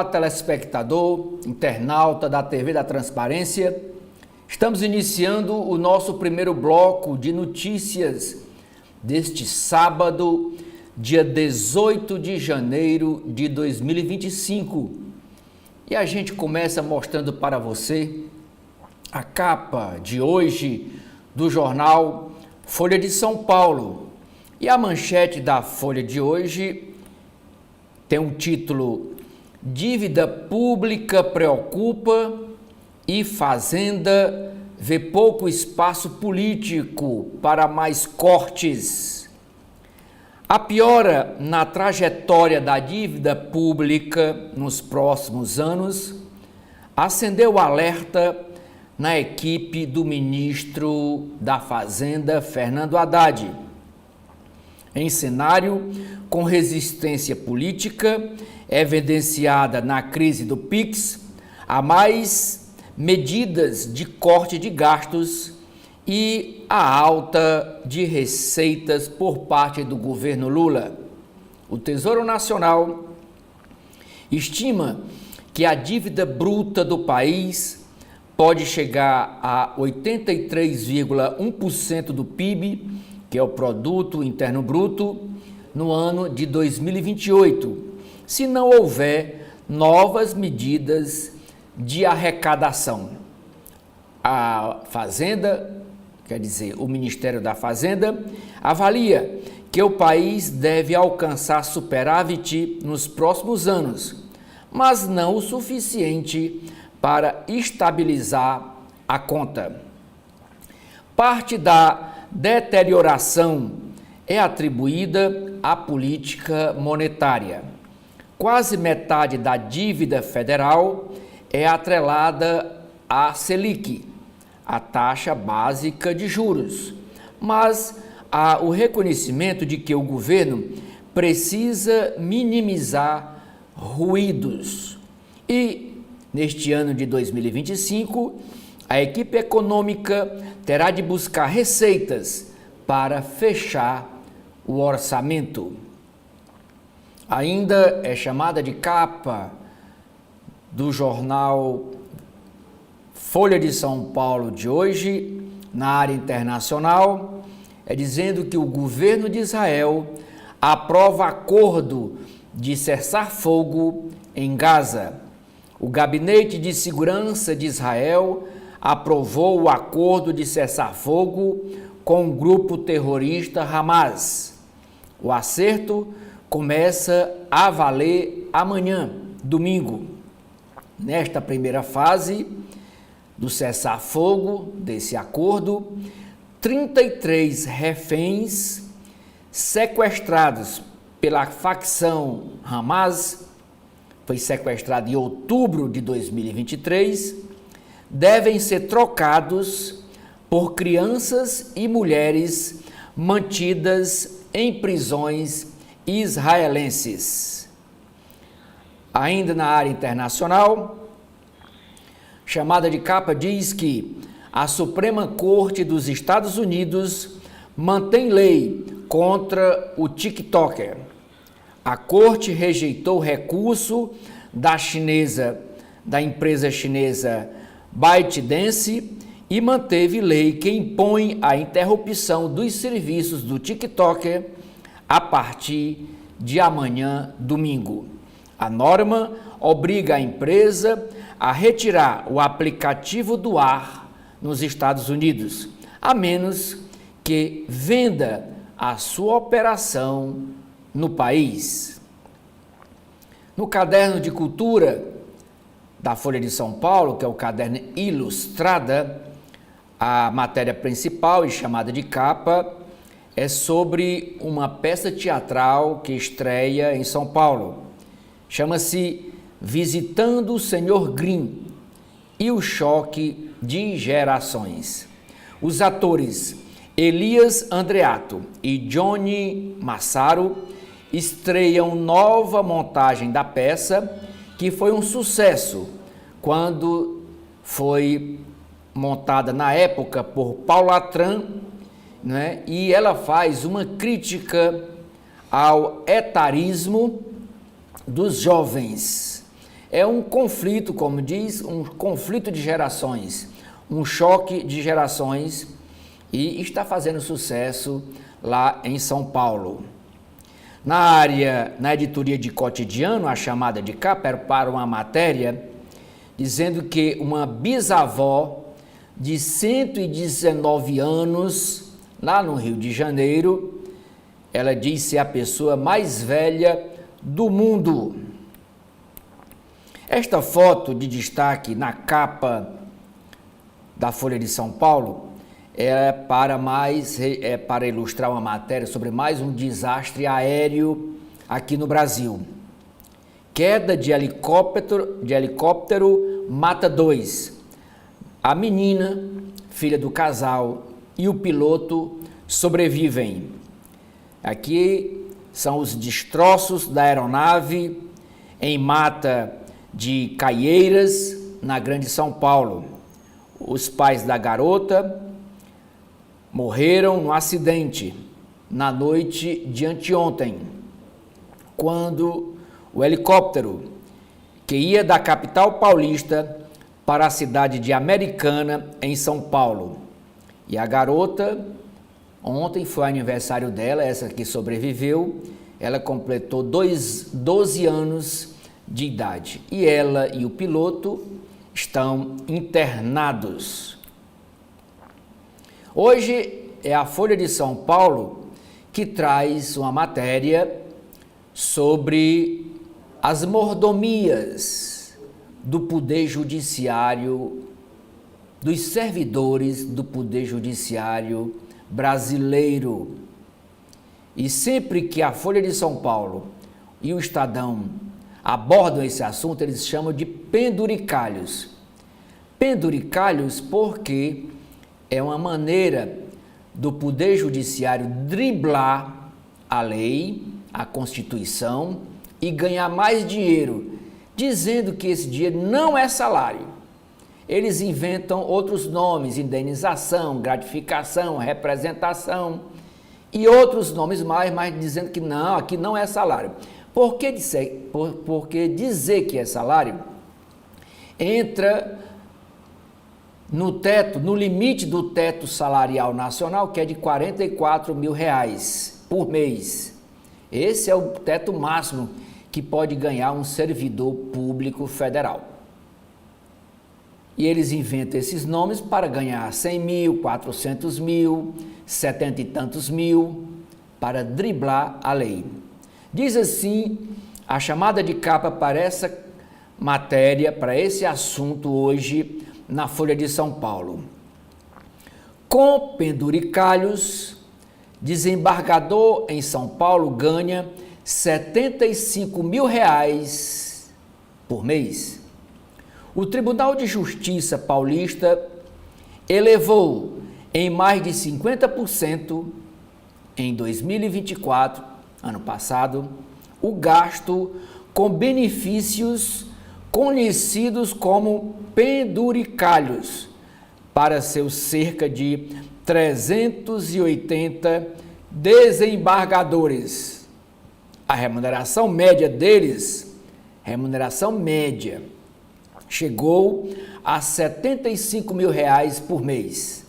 Olá, telespectador, internauta da TV da Transparência. Estamos iniciando o nosso primeiro bloco de notícias deste sábado, dia 18 de janeiro de 2025. E a gente começa mostrando para você a capa de hoje do jornal Folha de São Paulo. E a manchete da Folha de hoje tem um título: Dívida pública preocupa e Fazenda vê pouco espaço político para mais cortes. A piora na trajetória da dívida pública nos próximos anos acendeu o alerta na equipe do ministro da Fazenda, Fernando Haddad. Em cenário com resistência política evidenciada na crise do PIX, há mais medidas de corte de gastos e a alta de receitas por parte do governo Lula. O Tesouro Nacional estima que a dívida bruta do país pode chegar a 83,1% do PIB, que é o Produto Interno Bruto, no ano de 2028, se não houver novas medidas de arrecadação. A Fazenda, quer dizer, o Ministério da Fazenda, avalia que o país deve alcançar superávit nos próximos anos, mas não o suficiente para estabilizar a conta. Parte da deterioração é atribuída à política monetária. Quase metade da dívida federal é atrelada à Selic, a taxa básica de juros, mas há o reconhecimento de que o governo precisa minimizar ruídos. E, neste ano de 2025, a equipe econômica terá de buscar receitas para fechar o orçamento. Ainda é chamada de capa do jornal Folha de São Paulo de hoje, na área internacional, dizendo que o governo de Israel aprova acordo de cessar-fogo em Gaza. O Gabinete de Segurança de Israel aprovou o acordo de cessar-fogo com o grupo terrorista Hamas. O acerto começa a valer amanhã, domingo. Nesta primeira fase do cessar-fogo desse acordo, 33 reféns sequestrados pela facção Hamas, foi sequestrado em outubro de 2023, devem ser trocados por crianças e mulheres mantidas em prisões israelenses. Ainda na área internacional, chamada de capa diz que a Suprema Corte dos Estados Unidos mantém lei contra o TikToker. A corte rejeitou o recurso da empresa chinesa ByteDance e manteve lei que impõe a interrupção dos serviços do TikToker a partir de amanhã, domingo. A norma obriga a empresa a retirar o aplicativo do ar nos Estados Unidos, a menos que venda a sua operação no país. No caderno de cultura da Folha de São Paulo, que é o caderno Ilustrada, a matéria principal e chamada de capa é sobre uma peça teatral que estreia em São Paulo. Chama-se Visitando o Senhor Green e o Choque de Gerações. Os atores Elias Andreato e Johnny Massaro estreiam nova montagem da peça, que foi um sucesso quando foi montada na época por Paula Tran, né? E ela faz uma crítica ao etarismo dos jovens. É um conflito, como diz, um conflito de gerações, um choque de gerações, e está fazendo sucesso lá em São Paulo. Na editoria de cotidiano, a chamada de capa para uma matéria dizendo que uma bisavó de 119 anos, lá no Rio de Janeiro, ela diz ser a pessoa mais velha do mundo. Esta foto de destaque na capa da Folha de São Paulo é para ilustrar uma matéria sobre mais um desastre aéreo aqui no Brasil. Queda de helicóptero mata 2. A menina, filha do casal, e o piloto sobrevivem. Aqui são os destroços da aeronave em Mata de Caieiras, na Grande São Paulo. Os pais da garota morreram no acidente na noite de anteontem, quando o helicóptero que ia da capital paulista para a cidade de Americana, em São Paulo. E a garota, ontem foi aniversário dela, essa que sobreviveu, ela completou 12 anos de idade. E ela e o piloto estão internados. Hoje é a Folha de São Paulo que traz uma matéria sobre as mordomias do Poder Judiciário, dos servidores do Poder Judiciário brasileiro. E sempre que a Folha de São Paulo e o Estadão abordam esse assunto, eles chamam de penduricalhos. Penduricalhos porque é uma maneira do Poder Judiciário driblar a lei, a Constituição e ganhar mais dinheiro, dizendo que esse dinheiro não é salário. Eles inventam outros nomes, indenização, gratificação, representação e outros nomes mais, mas dizendo que não, aqui não é salário. Porque dizer que é salário entra no teto, no limite do teto salarial nacional, que é de R$44 mil por mês. Esse é o teto máximo que pode ganhar um servidor público federal. E eles inventam esses nomes para ganhar 100 mil, 400 mil, 70 e tantos mil, para driblar a lei. Diz assim a chamada de capa para essa matéria, para esse assunto hoje na Folha de São Paulo. Com penduricalhos, desembargador em São Paulo ganha R$75 mil por mês. O Tribunal de Justiça paulista elevou em mais de 50% em 2024, ano passado, o gasto com benefícios conhecidos como penduricalhos para seus cerca de 380 desembargadores. A remuneração média deles, chegou a R$75 mil por mês.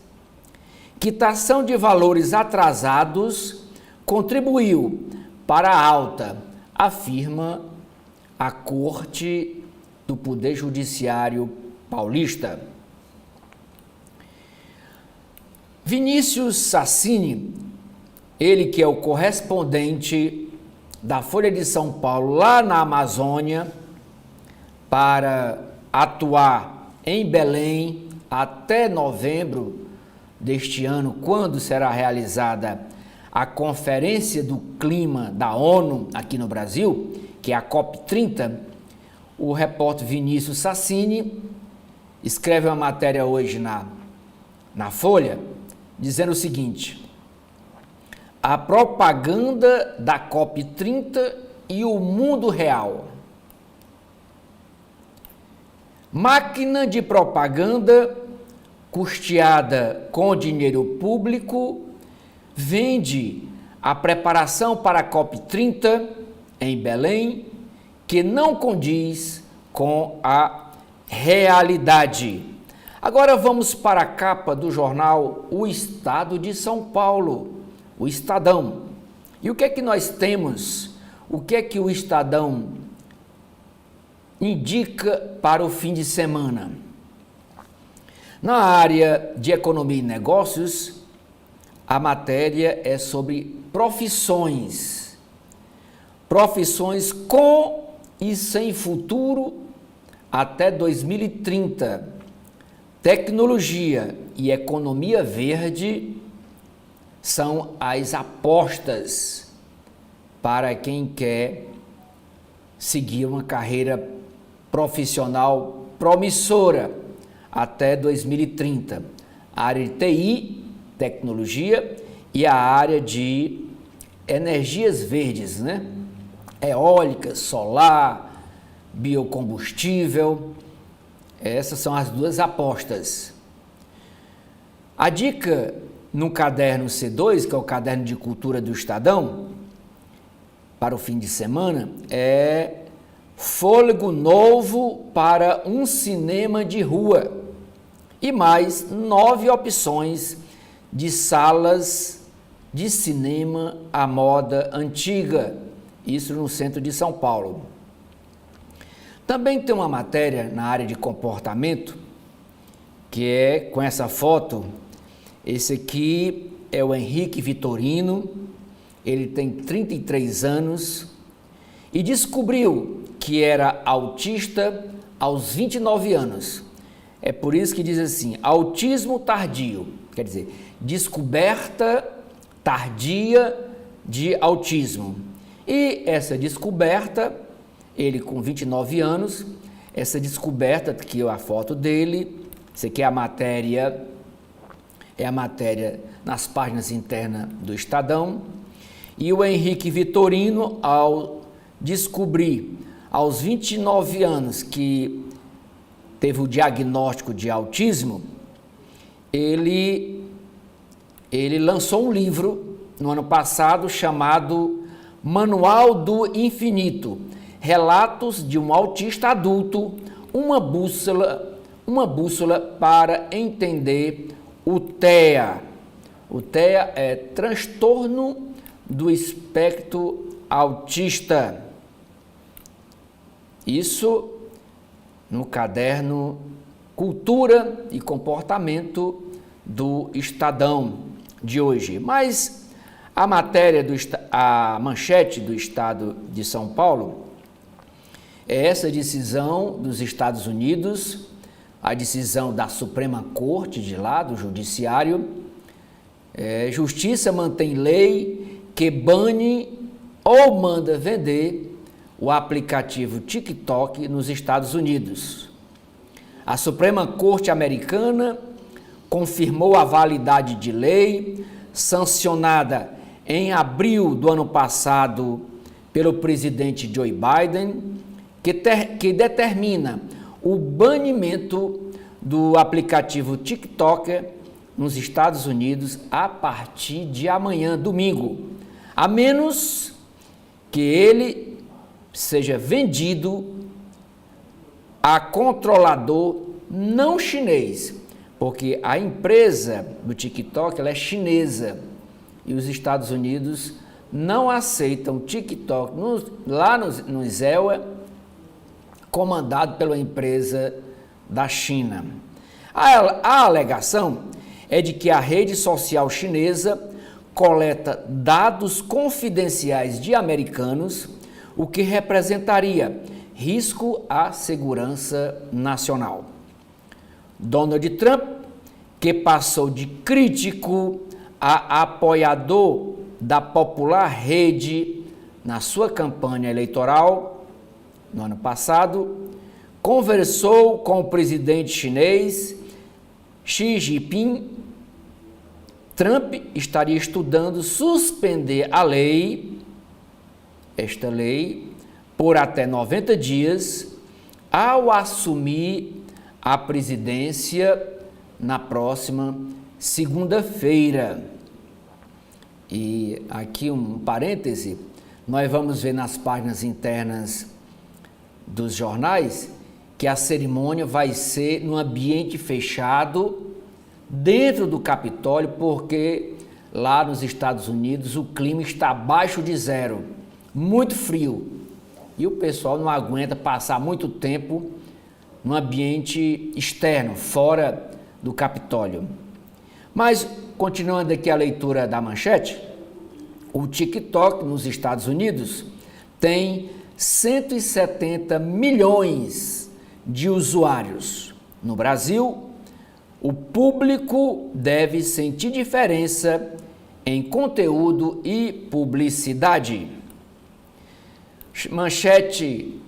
Quitação de valores atrasados contribuiu para a alta, afirma a Corte do Poder Judiciário paulista. Vinícius Sassini, ele que é o correspondente da Folha de São Paulo lá na Amazônia, para atuar em Belém até novembro deste ano, quando será realizada a Conferência do Clima da ONU aqui no Brasil, que é a COP30, o repórter Vinícius Sassini escreve uma matéria hoje na Folha, dizendo o seguinte: a propaganda da COP30 e o mundo real. Máquina de propaganda custeada com dinheiro público vende a preparação para a COP30 em Belém, que não condiz com a realidade. Agora vamos para a capa do jornal O Estado de São Paulo, o Estadão. E o que é que nós temos? O que é que o Estadão indica para o fim de semana? Na área de economia e negócios, a matéria é sobre profissões. Profissões com e sem futuro até 2030. Tecnologia e economia verde são as apostas para quem quer seguir uma carreira profissional promissora até 2030. A área de TI, tecnologia, e a área de energias verdes, né? Eólica, solar, biocombustível. Essas são as duas apostas. A dica no caderno C2, que é o caderno de cultura do Estadão, para o fim de semana, é fôlego novo para um cinema de rua e mais 9 opções de salas de cinema à moda antiga, isso no centro de São Paulo. Também tem uma matéria na área de comportamento, que é com essa foto. Esse aqui é o Henrique Vitorino, ele tem 33 anos e descobriu que era autista aos 29 anos. É por isso que diz assim, autismo tardio, quer dizer, descoberta tardia de autismo. E essa descoberta, ele com 29 anos, essa descoberta, aqui é a foto dele, isso aqui é a matéria nas páginas internas do Estadão, e o Henrique Vitorino, ao descobrir aos 29 anos que teve o diagnóstico de autismo, ele lançou um livro no ano passado chamado Manual do Infinito, Relatos de um Autista Adulto, uma bússola para entender o TEA. O TEA é transtorno do espectro autista. Isso no caderno Cultura e Comportamento do Estadão de hoje. Mas a a manchete do Estado de São Paulo é essa decisão dos Estados Unidos, a decisão da Suprema Corte de lá, do Judiciário. Justiça mantém lei que bane ou manda vender o aplicativo TikTok nos Estados Unidos. A Suprema Corte americana confirmou a validade de lei sancionada em abril do ano passado pelo presidente Joe Biden, que determina o banimento do aplicativo TikTok nos Estados Unidos a partir de amanhã, domingo, a menos que ele seja vendido a controlador não chinês, porque a empresa do TikTok ela é chinesa e os Estados Unidos não aceitam TikTok lá no ISEA, comandado pela empresa da China. A alegação é de que a rede social chinesa coleta dados confidenciais de americanos, o que representaria risco à segurança nacional. Donald Trump, que passou de crítico a apoiador da popular rede na sua campanha eleitoral no ano passado, conversou com o presidente chinês Xi Jinping. Trump estaria estudando suspender esta lei, por até 90 dias, ao assumir a presidência na próxima segunda-feira. E aqui um parêntese, nós vamos ver nas páginas internas dos jornais que a cerimônia vai ser num ambiente fechado, dentro do Capitólio, porque lá nos Estados Unidos o clima está abaixo de zero, muito frio, e o pessoal não aguenta passar muito tempo no ambiente externo, fora do Capitólio. Mas, continuando aqui a leitura da manchete, o TikTok nos Estados Unidos tem 170 milhões de usuários. No Brasil, o público deve sentir diferença em conteúdo e publicidade. Manchete,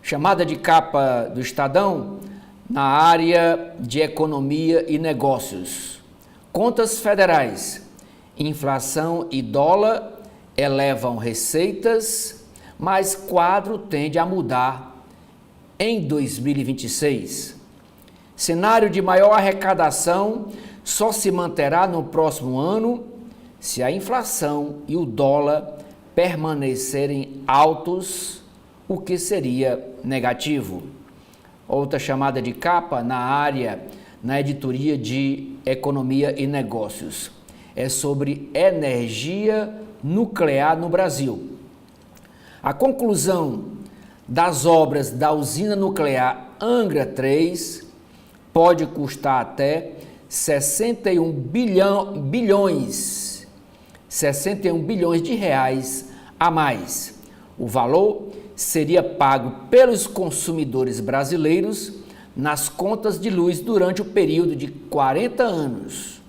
chamada de capa do Estadão, na área de economia e negócios. Contas federais, inflação e dólar elevam receitas, mas quadro tende a mudar em 2026. Cenário de maior arrecadação só se manterá no próximo ano se a inflação e o dólar permanecerem altos, o que seria negativo. Outra chamada de capa na editoria de Economia e Negócios. É sobre energia nuclear no Brasil. A conclusão das obras da usina nuclear Angra 3 pode custar até 61 bilhões de reais a mais. O valor seria pago pelos consumidores brasileiros nas contas de luz durante o período de 40 anos.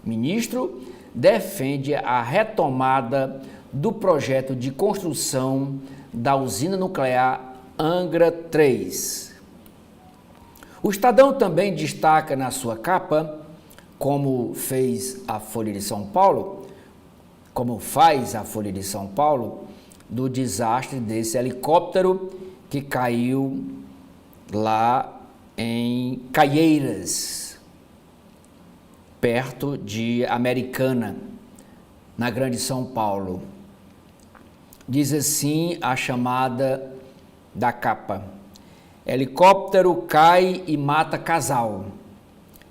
O ministro defende a retomada do projeto de construção da usina nuclear Angra 3. O Estadão também destaca na sua capa, como faz a Folha de São Paulo, do desastre desse helicóptero que caiu lá em Caieiras, perto de Americana, na Grande São Paulo. Diz assim a chamada da capa: helicóptero cai e mata casal.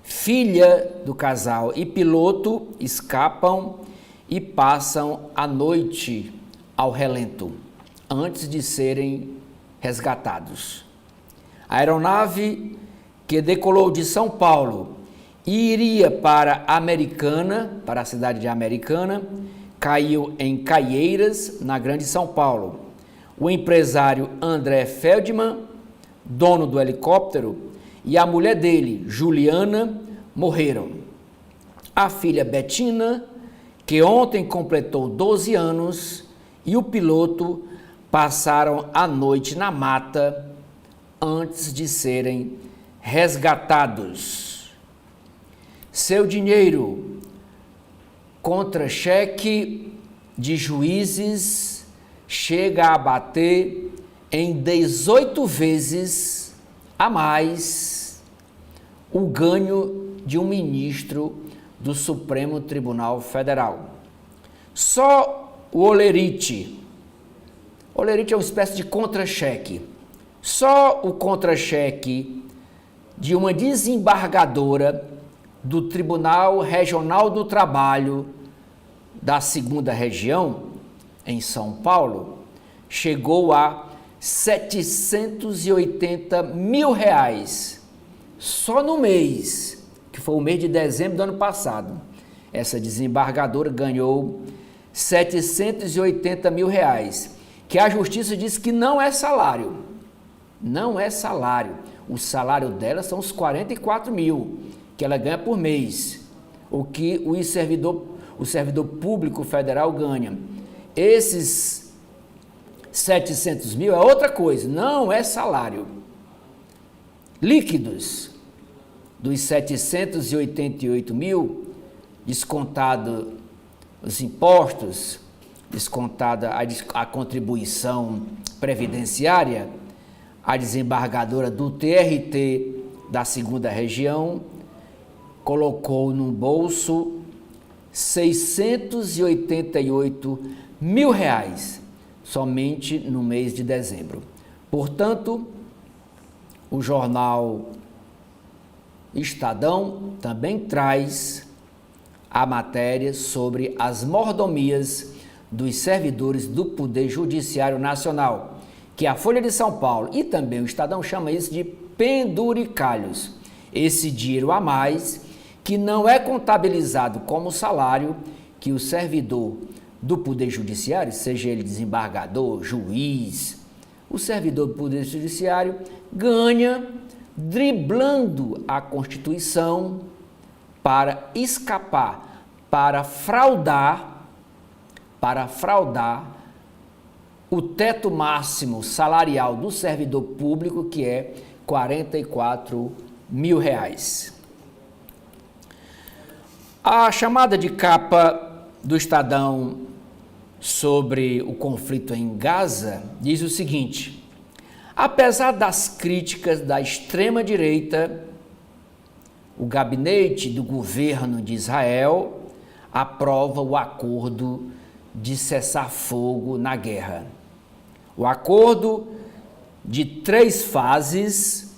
Filha do casal e piloto escapam e passam a noite ao relento, antes de serem resgatados. A aeronave que decolou de São Paulo e iria para a cidade de Americana, caiu em Caieiras, na Grande São Paulo. O empresário André Feldman, dono do helicóptero, e a mulher dele, Juliana, morreram. A filha Betina, que ontem completou 12 anos, e o piloto passaram a noite na mata antes de serem resgatados. Seu dinheiro, contra-cheque de juízes, chega a bater em 18 vezes a mais o ganho de um ministro do Supremo Tribunal Federal. Só o olerite é uma espécie de contra-cheque. Só o contra-cheque de uma desembargadora do Tribunal Regional do Trabalho da 2ª Região, em São Paulo, chegou a 780 mil reais, só no mês, que foi o mês de dezembro do ano passado. Essa desembargadora ganhou 780 mil reais, que a justiça disse que não é salário. Não é salário. O salário dela são os 44 mil que ela ganha por mês, o que o servidor público federal ganha. Esses 700 mil é outra coisa, não é salário. Líquidos dos 788 mil, descontado os impostos, descontada a contribuição previdenciária, a desembargadora do TRT da 2ª Região colocou no bolso 688 mil reais somente no mês de dezembro. Portanto, o jornal Estadão também traz a matéria sobre as mordomias dos servidores do Poder Judiciário Nacional, que a Folha de São Paulo e também o Estadão chama isso de penduricalhos. Esse dinheiro a mais que não é contabilizado como salário que o servidor do Poder Judiciário, seja ele desembargador, juiz, o servidor do Poder Judiciário ganha driblando a Constituição para escapar, para fraudar o teto máximo salarial do servidor público, que é R$ 44 mil. A chamada de capa do Estadão sobre o conflito em Gaza diz o seguinte: apesar das críticas da extrema-direita, o gabinete do governo de Israel aprova o acordo de cessar-fogo na guerra. O acordo de 3 fases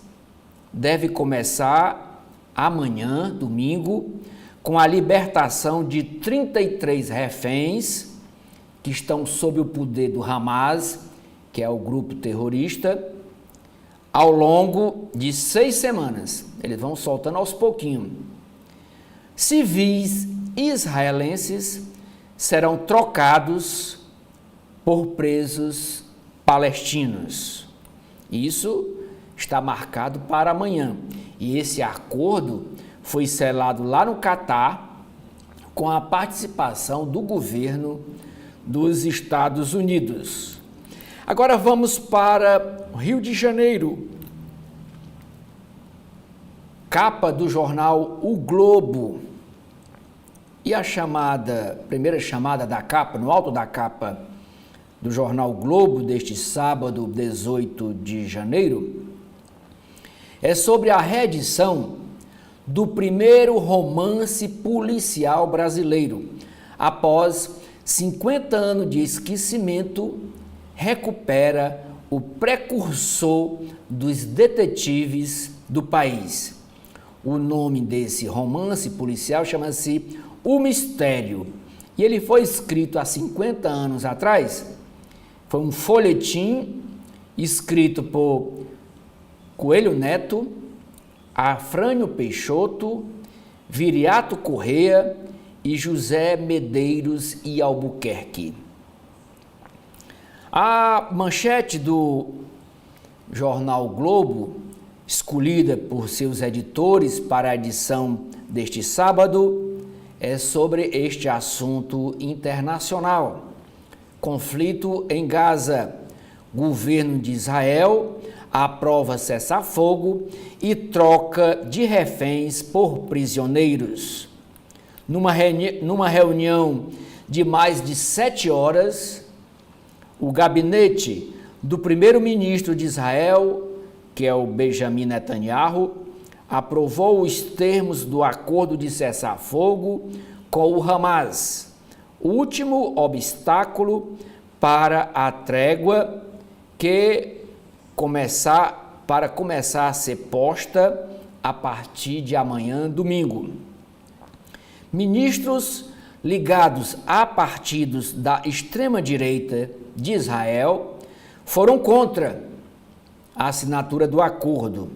deve começar amanhã, domingo, com a libertação de 33 reféns que estão sob o poder do Hamas, que é o grupo terrorista, ao longo de 6 semanas. Eles vão soltando aos pouquinhos. Civis israelenses serão trocados por presos palestinos. Isso está marcado para amanhã. E esse acordo foi selado lá no Catar com a participação do governo dos Estados Unidos. Agora vamos para o Rio de Janeiro. Capa do jornal O Globo. E a primeira chamada da capa, no alto da capa do jornal O Globo, deste sábado, 18 de janeiro, é sobre a reedição do primeiro romance policial brasileiro. Após 50 anos de esquecimento, recupera o precursor dos detetives do país. O nome desse romance policial chama-se O Mistério. E ele foi escrito há 50 anos atrás. Foi um folhetim escrito por Coelho Neto, Afrânio Peixoto, Viriato Corrêa e José Medeiros e Albuquerque. A manchete do jornal Globo, escolhida por seus editores para a edição deste sábado, é sobre este assunto internacional. Conflito em Gaza. Governo de Israel aprova cessar-fogo e troca de reféns por prisioneiros. Numa reunião de mais de 7 horas, o gabinete do primeiro-ministro de Israel, que é o Benjamin Netanyahu, aprovou os termos do acordo de cessar-fogo com o Hamas, o último obstáculo para a trégua que começar a ser posta a partir de amanhã, domingo. Ministros ligados a partidos da extrema-direita de Israel foram contra a assinatura do acordo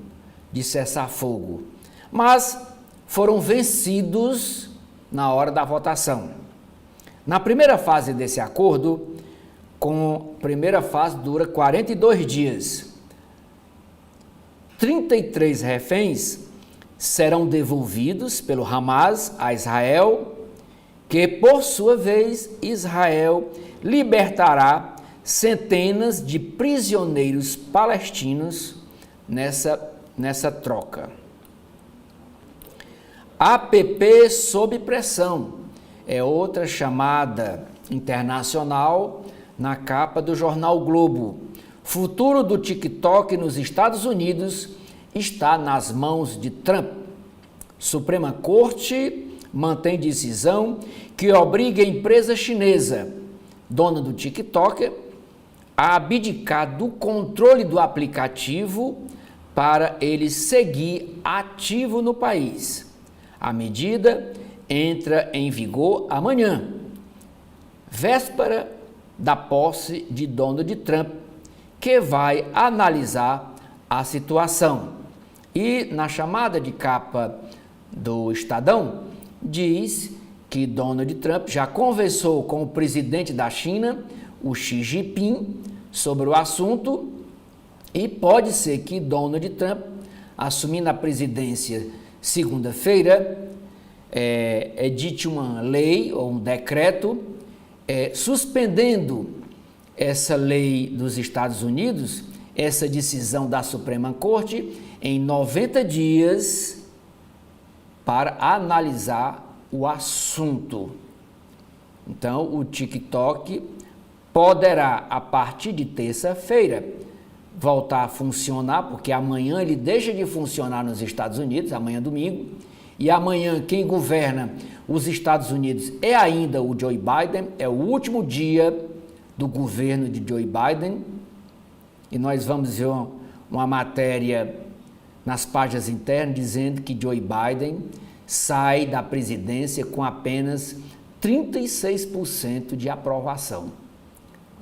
de cessar-fogo, mas foram vencidos na hora da votação. Na primeira fase desse acordo, a primeira fase dura 42 dias. 33 reféns serão devolvidos pelo Hamas a Israel, que, por sua vez, Israel libertará centenas de prisioneiros palestinos nessa troca. APP sob pressão é outra chamada internacional na capa do jornal Globo. Futuro do TikTok nos Estados Unidos está nas mãos de Trump. Suprema Corte mantém decisão que obriga a empresa chinesa, dona do TikTok, a abdicar do controle do aplicativo para ele seguir ativo no país. A medida entra em vigor amanhã, véspera da posse de Donald Trump, que vai analisar a situação. E na chamada de capa do Estadão, diz que Donald Trump já conversou com o presidente da China, o Xi Jinping, sobre o assunto, e pode ser que Donald Trump, assumindo a presidência segunda-feira, edite uma lei ou um decreto suspendendo essa lei dos Estados Unidos, essa decisão da Suprema Corte, em 90 dias para analisar o assunto. Então, o TikTok poderá, a partir de terça-feira, voltar a funcionar, porque amanhã ele deixa de funcionar nos Estados Unidos, amanhã domingo, e amanhã quem governa os Estados Unidos é ainda o Joe Biden, é o último dia do governo de Joe Biden, e nós vamos ver uma matéria nas páginas internas dizendo que Joe Biden sai da presidência com apenas 36% de aprovação,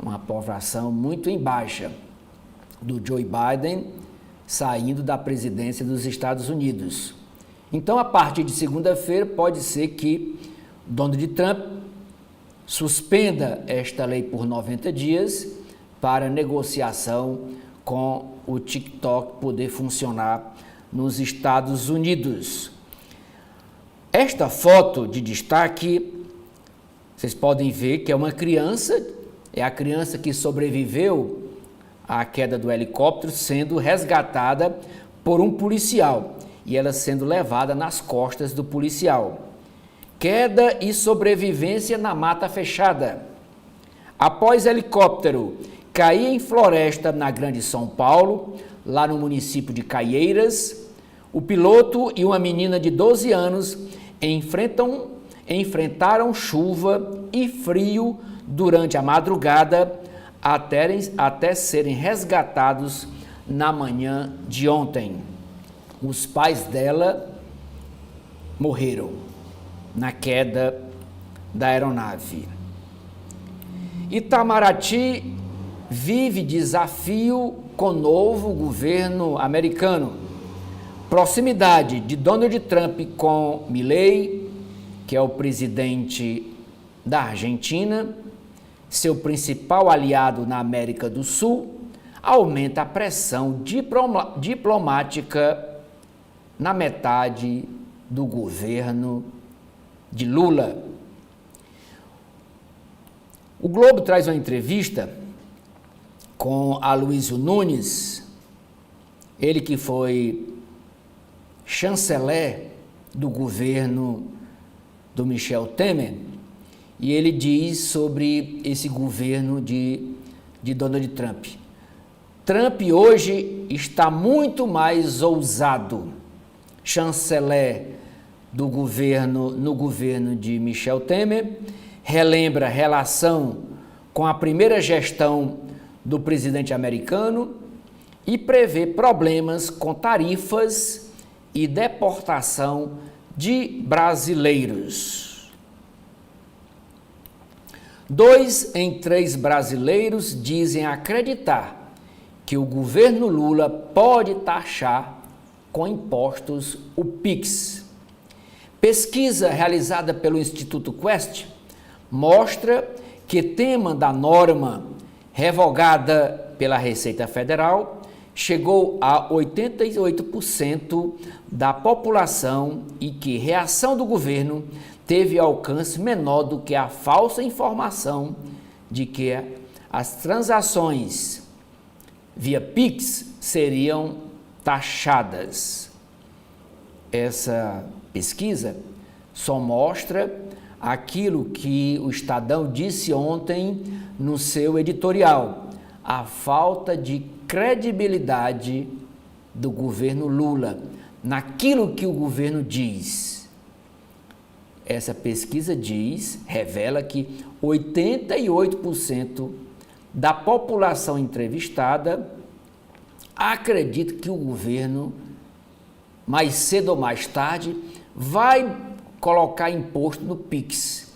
uma aprovação muito em baixa do Joe Biden saindo da presidência dos Estados Unidos. Então, a partir de segunda-feira, pode ser que Donald Trump suspenda esta lei por 90 dias para negociação com o TikTok poder funcionar nos Estados Unidos. Esta foto de destaque, vocês podem ver que é uma criança, é a criança que sobreviveu à queda do helicóptero, sendo resgatada por um policial e ela sendo levada nas costas do policial. Queda e sobrevivência na mata fechada. Após helicóptero cair em floresta na Grande São Paulo, lá no município de Caieiras, o piloto e uma menina de 12 anos enfrentaram chuva e frio durante a madrugada até serem resgatados na manhã de ontem. Os pais dela morreram na queda da aeronave. Itamaraty vive desafio com o novo governo americano. Proximidade de Donald Trump com Milei, que é o presidente da Argentina, seu principal aliado na América do Sul, aumenta a pressão diplomática na metade do governo de Lula. O Globo traz uma entrevista com Aloysio Nunes, ele que foi chanceler do governo do Michel Temer, e ele diz sobre esse governo de Donald Trump. Trump hoje está muito mais ousado. Chanceler no governo de Michel Temer, relembra a relação com a primeira gestão do presidente americano e prevê problemas com tarifas e deportação de brasileiros. 2 em 3 brasileiros dizem acreditar que o governo Lula pode taxar com impostos o PIX. Pesquisa realizada pelo Instituto Quest mostra que tema da norma revogada pela Receita Federal chegou a 88% da população e que reação do governo teve alcance menor do que a falsa informação de que as transações via PIX seriam taxadas. Essa pesquisa só mostra aquilo que o Estadão disse ontem no seu editorial, a falta de credibilidade do governo Lula naquilo que o governo diz. Essa pesquisa revela que 88% da população entrevistada acredito que o governo, mais cedo ou mais tarde, vai colocar imposto no Pix.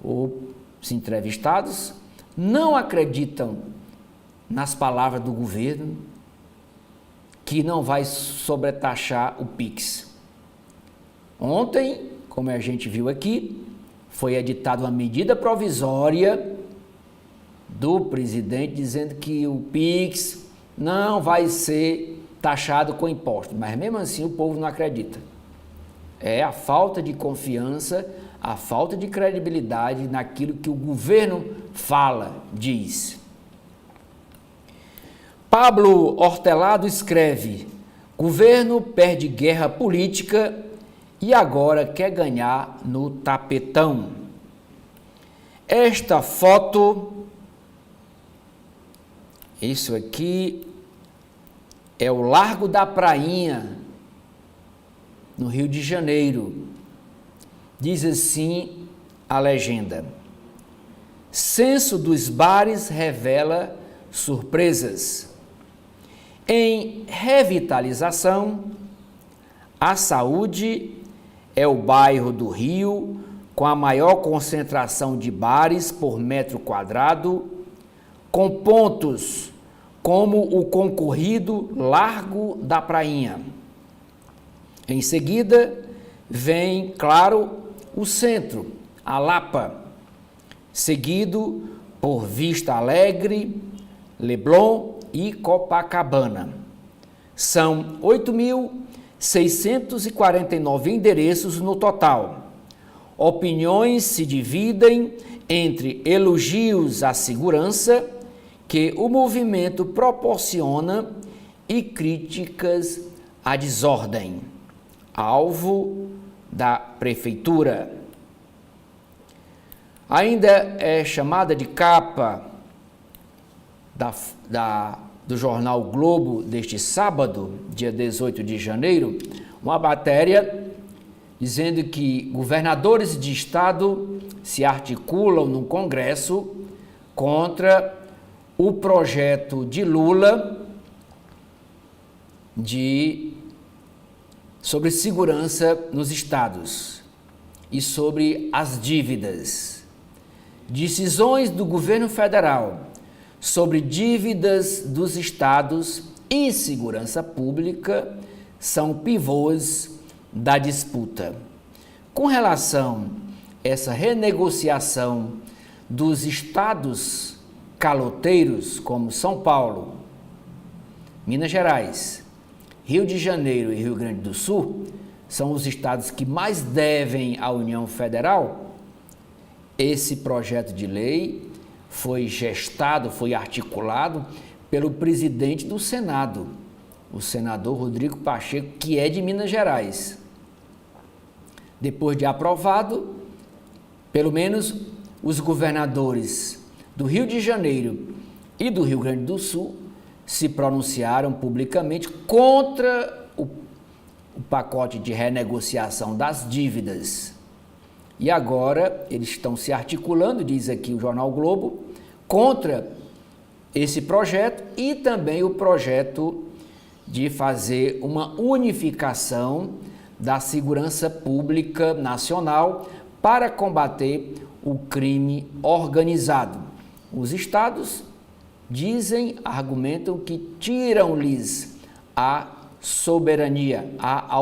Os entrevistados não acreditam nas palavras do governo que não vai sobretaxar o Pix. Ontem, como a gente viu aqui, foi editada uma medida provisória do presidente dizendo que o Pix não vai ser taxado com imposto, mas mesmo assim o povo não acredita. É a falta de confiança, a falta de credibilidade naquilo que o governo fala, diz. Pablo Hortelado escreve: governo perde guerra política e agora quer ganhar no tapetão. Esta foto, isso aqui é o Largo da Prainha, no Rio de Janeiro. Diz assim a legenda: censo dos bares revela surpresas. Em revitalização, a Saúde é o bairro do Rio com a maior concentração de bares por metro quadrado, com pontos como o concorrido Largo da Prainha. Em seguida, vem, claro, o centro, a Lapa, seguido por Vista Alegre, Leblon e Copacabana. São 8.649 endereços no total. Opiniões se dividem entre elogios à segurança que o movimento proporciona e críticas à desordem, alvo da prefeitura. Ainda é chamada de capa do jornal o Globo deste sábado, dia 18 de janeiro, uma matéria dizendo que governadores de estado se articulam no Congresso contra o projeto de Lula sobre segurança nos estados e sobre as dívidas. Decisões do governo federal sobre dívidas dos estados e segurança pública são pivôs da disputa. Com relação a essa renegociação dos estados caloteiros, como São Paulo, Minas Gerais, Rio de Janeiro e Rio Grande do Sul, são os estados que mais devem à União Federal, esse projeto de lei foi gestado, foi articulado pelo presidente do Senado, o senador Rodrigo Pacheco, que é de Minas Gerais. Depois de aprovado, pelo menos os governadores do Rio de Janeiro e do Rio Grande do Sul se pronunciaram publicamente contra o pacote de renegociação das dívidas. E agora eles estão se articulando, diz aqui o jornal o Globo, contra esse projeto e também o projeto de fazer uma unificação da segurança pública nacional para combater o crime organizado. Os estados argumentam que tiram-lhes a soberania, a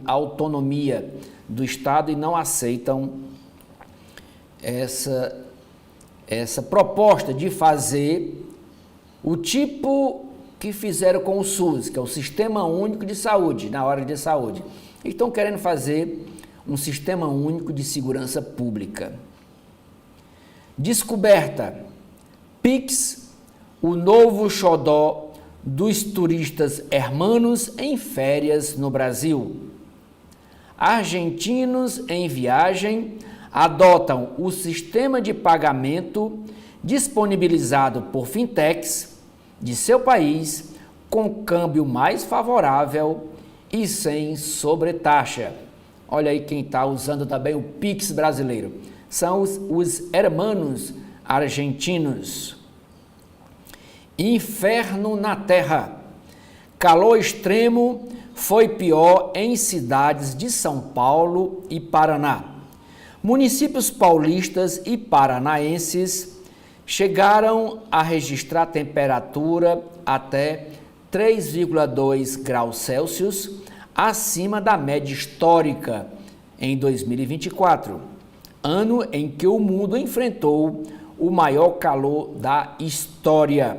autonomia do estado e não aceitam essa proposta de fazer o tipo que fizeram com o SUS, que é o Sistema Único de Saúde, na área de saúde. Estão querendo fazer um Sistema Único de Segurança Pública. Descoberta: Pix, o novo xodó dos turistas hermanos em férias no Brasil. Argentinos em viagem adotam o sistema de pagamento disponibilizado por fintechs de seu país com câmbio mais favorável e sem sobretaxa. Olha aí quem está usando também o Pix brasileiro. São os hermanos argentinos. Inferno na terra. Calor extremo foi pior em cidades de São Paulo e Paraná. Municípios paulistas e paranaenses chegaram a registrar temperatura até 3,2 graus Celsius acima da média histórica em 2024, ano em que o mundo enfrentou o maior calor da história.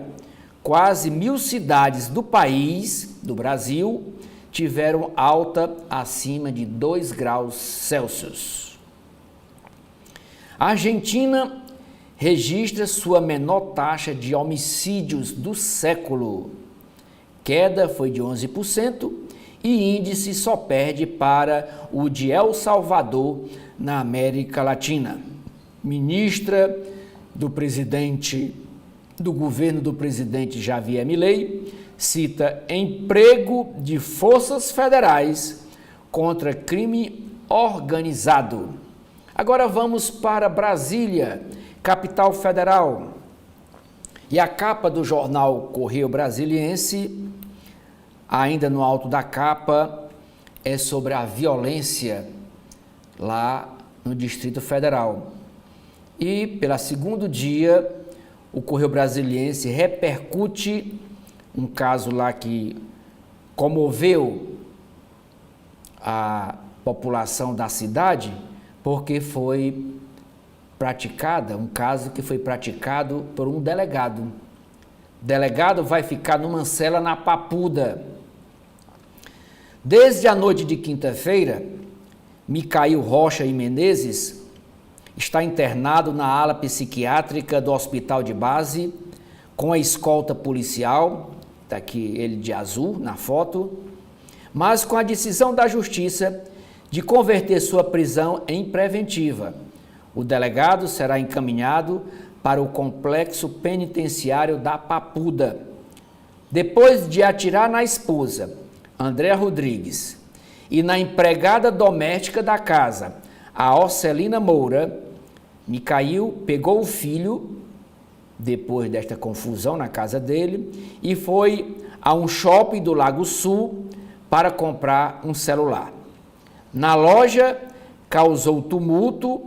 Quase 1.000 cidades do país, do Brasil, tiveram alta acima de 2 graus Celsius. A Argentina registra sua menor taxa de homicídios do século. Queda foi de 11% e índice só perde para o de El Salvador, na América Latina. Ministra do governo do presidente Javier Milei cita emprego de forças federais contra crime organizado. Agora vamos para Brasília, capital federal. E a capa do jornal Correio Brasiliense, ainda no alto da capa, é sobre a violência lá no Distrito Federal. E pelo segundo dia, o Correio Brasiliense repercute um caso lá que comoveu a população da cidade, porque foi um caso que foi praticado por um delegado. O delegado vai ficar numa cela na Papuda. Desde a noite de quinta-feira, Micael Rocha e Menezes está internado na ala psiquiátrica do Hospital de Base, com a escolta policial, está aqui ele de azul na foto, mas com a decisão da Justiça de converter sua prisão em preventiva. O delegado será encaminhado para o complexo penitenciário da Papuda. Depois de atirar na esposa, Andréa Rodrigues, e na empregada doméstica da casa, a Orcelina Moura, Micael pegou o filho, depois desta confusão na casa dele, e foi a um shopping do Lago Sul para comprar um celular. Na loja, causou tumulto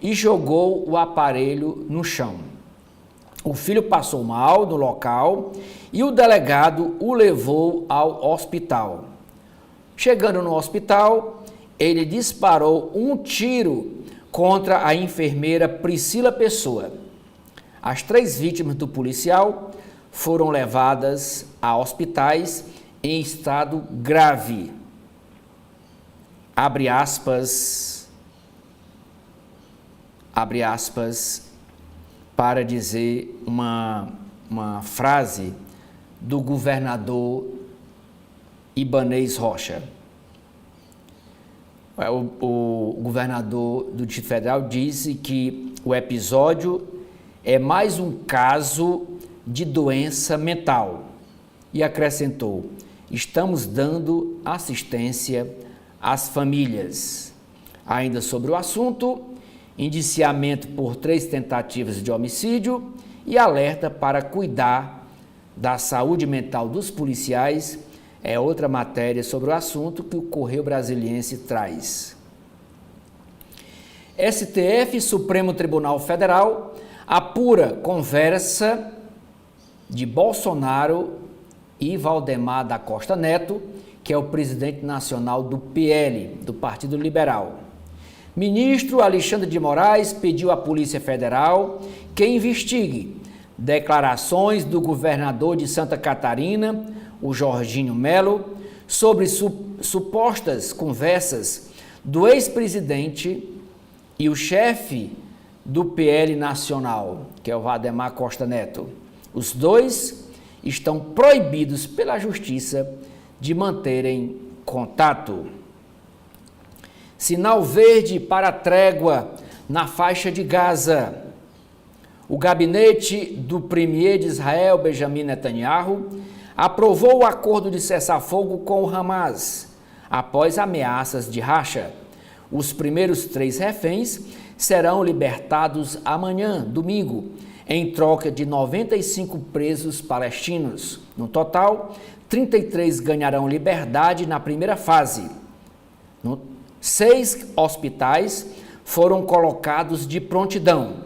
e jogou o aparelho no chão. O filho passou mal no local e o delegado o levou ao hospital. Chegando no hospital, ele disparou um tiro contra a enfermeira Priscila Pessoa. As 3 vítimas do policial foram levadas a hospitais em estado grave. Abre aspas, para dizer uma frase do governador Ibanez Rocha. O governador do Distrito Federal disse que o episódio é mais um caso de doença mental e acrescentou: estamos dando assistência às famílias. Ainda sobre o assunto, indiciamento por 3 tentativas de homicídio e alerta para cuidar da saúde mental dos policiais é outra matéria sobre o assunto que o Correio Brasiliense traz. STF, Supremo Tribunal Federal, apura conversa de Bolsonaro e Valdemar da Costa Neto, que é o presidente nacional do PL, do Partido Liberal. Ministro Alexandre de Moraes pediu à Polícia Federal que investigue declarações do governador de Santa Catarina, o Jorginho Melo, sobre supostas conversas do ex-presidente e o chefe do PL nacional, que é o Valdemar Costa Neto. Os dois estão proibidos pela Justiça de manterem contato. Sinal verde para trégua na faixa de Gaza. O gabinete do premier de Israel, Benjamin Netanyahu, aprovou o acordo de cessar-fogo com o Hamas, após ameaças de racha. Os primeiros 3 reféns serão libertados amanhã, domingo, em troca de 95 presos palestinos. No total, 33 ganharão liberdade na primeira fase. 6 hospitais foram colocados de prontidão.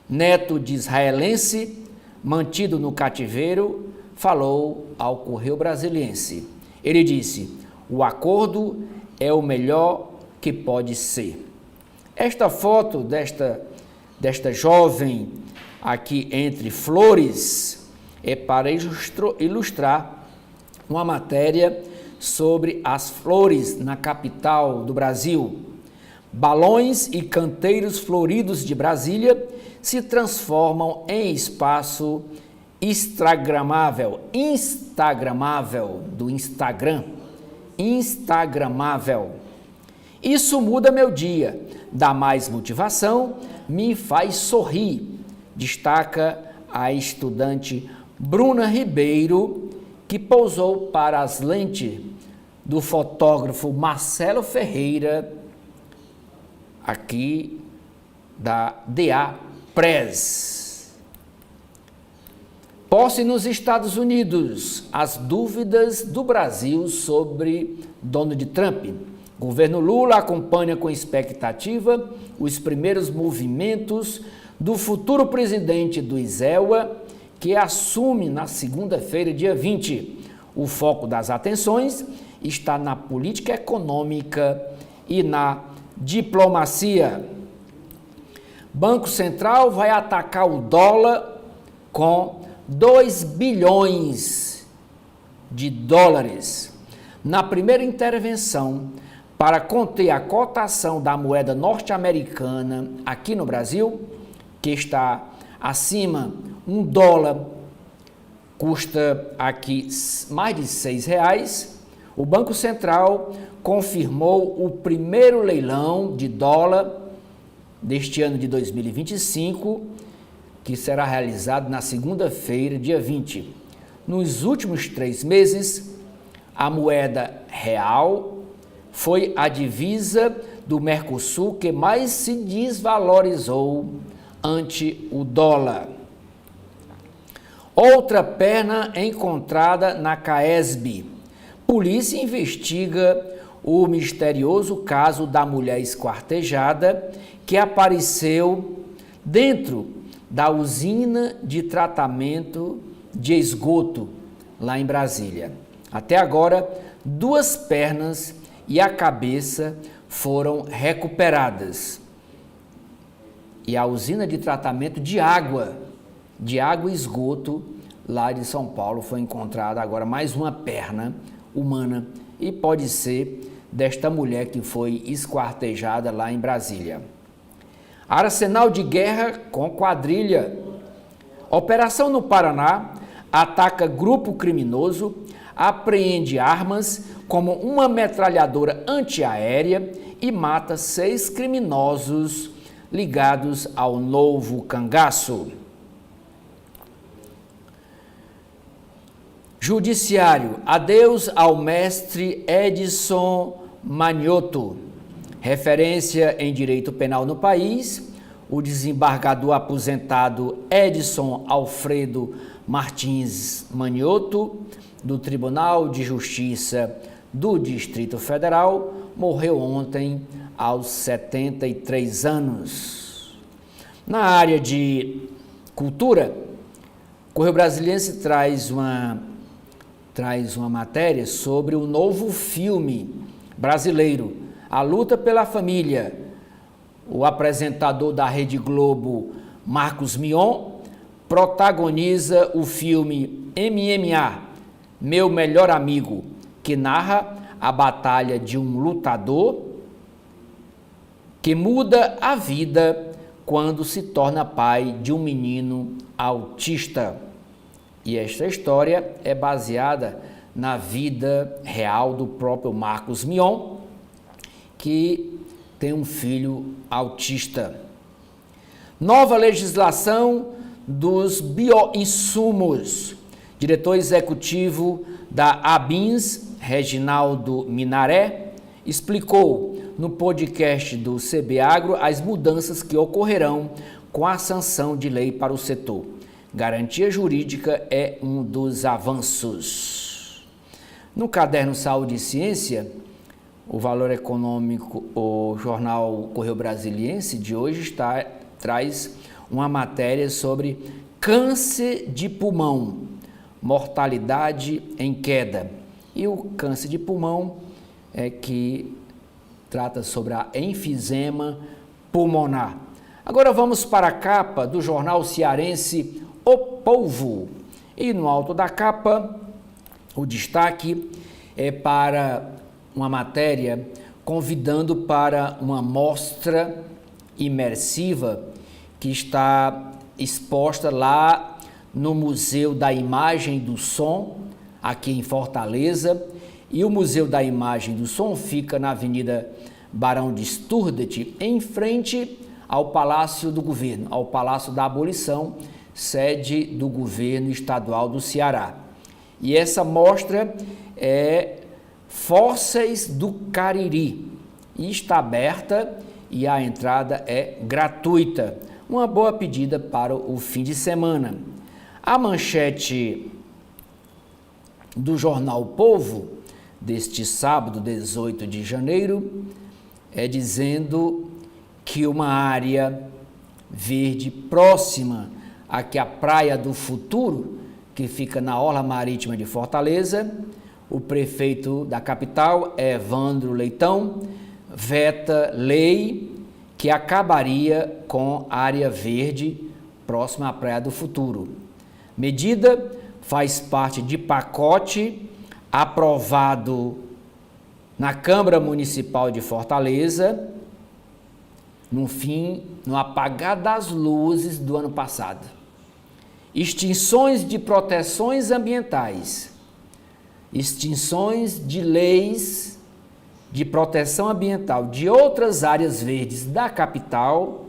Neto de israelense, mantido no cativeiro, falou ao Correio Brasiliense. Ele disse: o acordo é o melhor que pode ser. Esta foto desta jovem aqui entre flores é para ilustrar uma matéria sobre as flores na capital do Brasil. Balões e canteiros floridos de Brasília se transformam em espaço instagramável do Instagram. Instagramável. Isso muda meu dia, dá mais motivação, me faz sorrir, destaca a estudante Bruna Ribeiro, que pousou para as lentes do fotógrafo Marcelo Ferreira, aqui da DA Press. Posse nos Estados Unidos, as dúvidas do Brasil sobre Donald Trump. Governo Lula acompanha com expectativa os primeiros movimentos do futuro presidente do ISELA, que assume na segunda-feira, dia 20. O foco das atenções está na política econômica e na diplomacia. Banco Central vai atacar o dólar com 2 bilhões de dólares. Na primeira intervenção para conter a cotação da moeda norte-americana aqui no Brasil, que está acima, um dólar custa aqui mais de R$6, o Banco Central confirmou o primeiro leilão de dólar deste ano de 2025, que será realizado na segunda-feira, dia 20. Nos últimos 3 meses, a moeda real foi a divisa do Mercosul que mais se desvalorizou ante o dólar. Outra perna encontrada na CAESB. Polícia investiga o misterioso caso da mulher esquartejada que apareceu dentro da usina de tratamento de esgoto lá em Brasília. Até agora, 2 pernas e a cabeça foram recuperadas. E a usina de tratamento de água e esgoto lá de São Paulo foi encontrada agora mais uma perna humana e pode ser desta mulher que foi esquartejada lá em Brasília. Arsenal de guerra com quadrilha. Operação no Paraná ataca grupo criminoso, apreende armas como uma metralhadora antiaérea e mata 6 criminosos ligados ao novo cangaço. Judiciário, adeus ao mestre Edson Manioto. Referência em direito penal no país, o desembargador aposentado Edson Alfredo Martins Manioto, do Tribunal de Justiça do Distrito Federal, morreu ontem aos 73 anos. Na área de cultura, o Correio Brasiliense traz uma matéria sobre o novo filme brasileiro, A Luta pela Família. O apresentador da Rede Globo, Marcos Mion, protagoniza o filme MMA, Meu Melhor Amigo, que narra a batalha de um lutador que muda a vida quando se torna pai de um menino autista. E esta história é baseada na vida real do próprio Marcos Mion, que tem um filho autista. Nova legislação dos bioinsumos. Diretor executivo da ABINS, Reginaldo Minaré, explicou no podcast do CB Agro as mudanças que ocorrerão com a sanção de lei para o setor. Garantia jurídica é um dos avanços. No caderno Saúde e Ciência, o Valor Econômico, o jornal Correio Brasiliense de hoje traz uma matéria sobre câncer de pulmão, mortalidade em queda. E o câncer de pulmão é que trata sobre a enfisema pulmonar. Agora vamos para a capa do jornal cearense O Povo. E no alto da capa, o destaque é para uma matéria convidando para uma mostra imersiva que está exposta lá no Museu da Imagem do Som, aqui em Fortaleza. E o Museu da Imagem do Som fica na Avenida Barão de Sturdet, em frente ao Palácio do Governo, ao Palácio da Abolição, sede do Governo Estadual do Ceará. E essa mostra é Fósseis do Cariri e está aberta e a entrada é gratuita. Uma boa pedida para o fim de semana. A manchete do jornal O Povo, deste sábado, 18 de janeiro, é dizendo que uma área verde próxima aqui à Praia do Futuro, que fica na orla marítima de Fortaleza, o prefeito da capital, Evandro Leitão, veta lei que acabaria com a área verde próxima à Praia do Futuro. Medida faz parte de pacote aprovado na Câmara Municipal de Fortaleza, no apagar das luzes do ano passado. Extinções de proteções ambientais, extinções de leis de proteção ambiental de outras áreas verdes da capital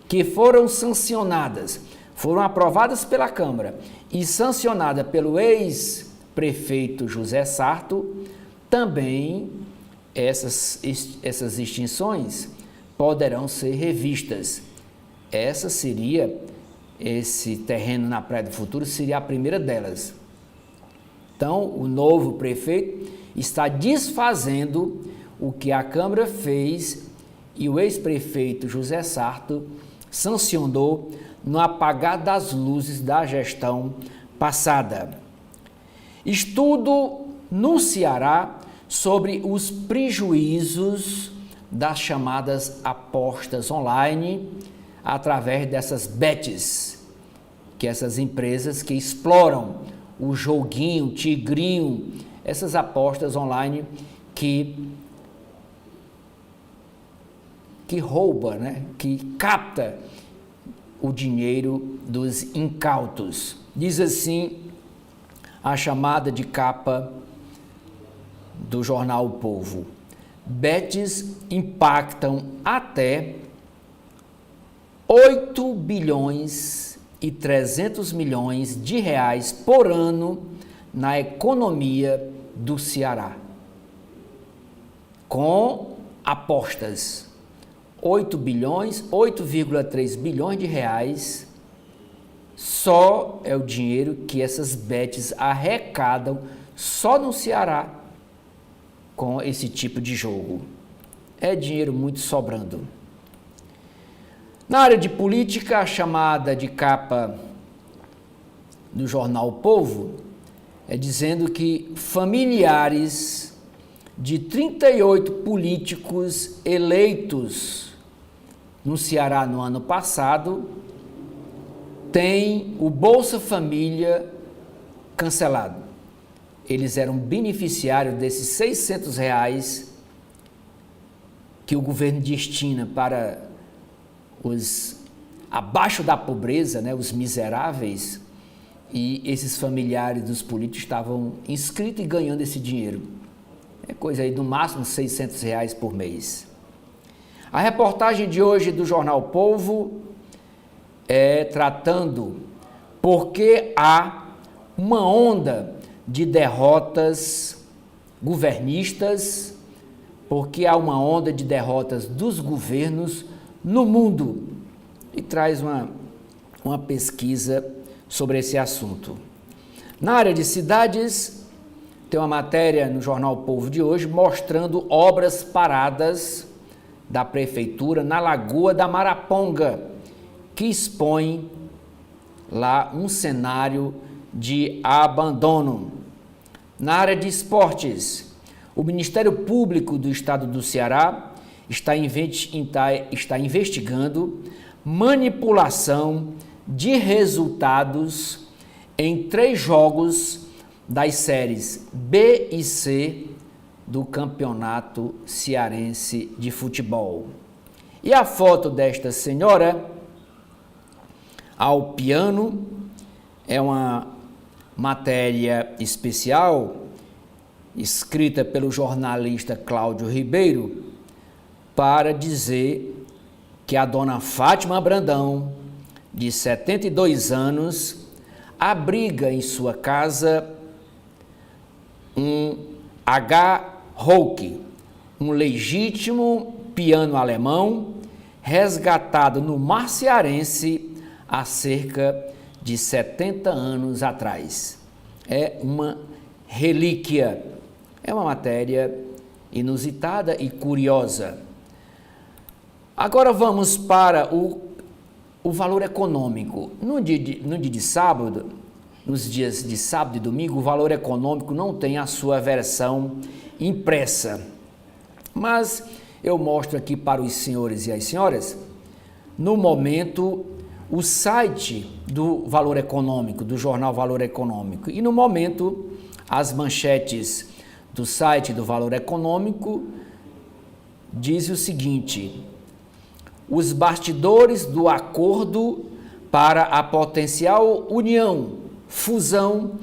que foram sancionadas, foram aprovadas pela Câmara e sancionadas pelo ex-prefeito José Sarto, também essas extinções poderão ser revistas. Esse terreno na Praia do Futuro seria a primeira delas. Então, o novo prefeito está desfazendo o que a Câmara fez e o ex-prefeito José Sarto sancionou no apagar das luzes da gestão passada. Estudo no Ceará sobre os prejuízos das chamadas apostas online através dessas bets, que essas empresas que exploram o joguinho, tigrinho, essas apostas online que rouba, né? Que capta o dinheiro dos incautos. Diz assim a chamada de capa do jornal O Povo: bets impactam até 8 bilhões e 300 milhões de reais por ano na economia do Ceará. Com apostas, 8,3 bilhões de reais só é o dinheiro que essas bets arrecadam só no Ceará com esse tipo de jogo. É dinheiro muito sobrando. Na área de política, a chamada de capa do jornal O Povo é dizendo que familiares de 38 políticos eleitos no Ceará no ano passado têm o Bolsa Família cancelado. Eles eram beneficiários desses R$600 que o governo destina para os abaixo da pobreza, né, os miseráveis, e esses familiares dos políticos estavam inscritos e ganhando esse dinheiro. É coisa aí, no máximo R$600 por mês. A reportagem de hoje do jornal Povo é tratando porque há uma onda de derrotas governistas, porque há uma onda de derrotas dos governos no mundo. e traz uma pesquisa sobre esse assunto. Na área de cidades, tem uma matéria no Jornal O Povo de hoje mostrando obras paradas da Prefeitura na Lagoa da Maraponga, que expõe lá um cenário de abandono. Na área de esportes, o Ministério Público do Estado do Ceará está investigando manipulação de resultados em 3 jogos das séries B e C do Campeonato Cearense de Futebol. E a foto desta senhora ao piano é uma matéria especial escrita pelo jornalista Cláudio Ribeiro para dizer que a dona Fátima Brandão, de 72 anos, abriga em sua casa um H-Rock, um legítimo piano alemão resgatado no mar cearense há cerca de 70 anos atrás. É uma relíquia, é uma matéria inusitada e curiosa. Agora vamos para o valor econômico. No dia de sábado, nos dias de sábado e domingo, o valor econômico não tem a sua versão impressa. Mas eu mostro aqui para os senhores e as senhoras, no momento, o site do Valor Econômico, do jornal Valor Econômico. E no momento, as manchetes do site do Valor Econômico dizem o seguinte: os bastidores do acordo para a potencial fusão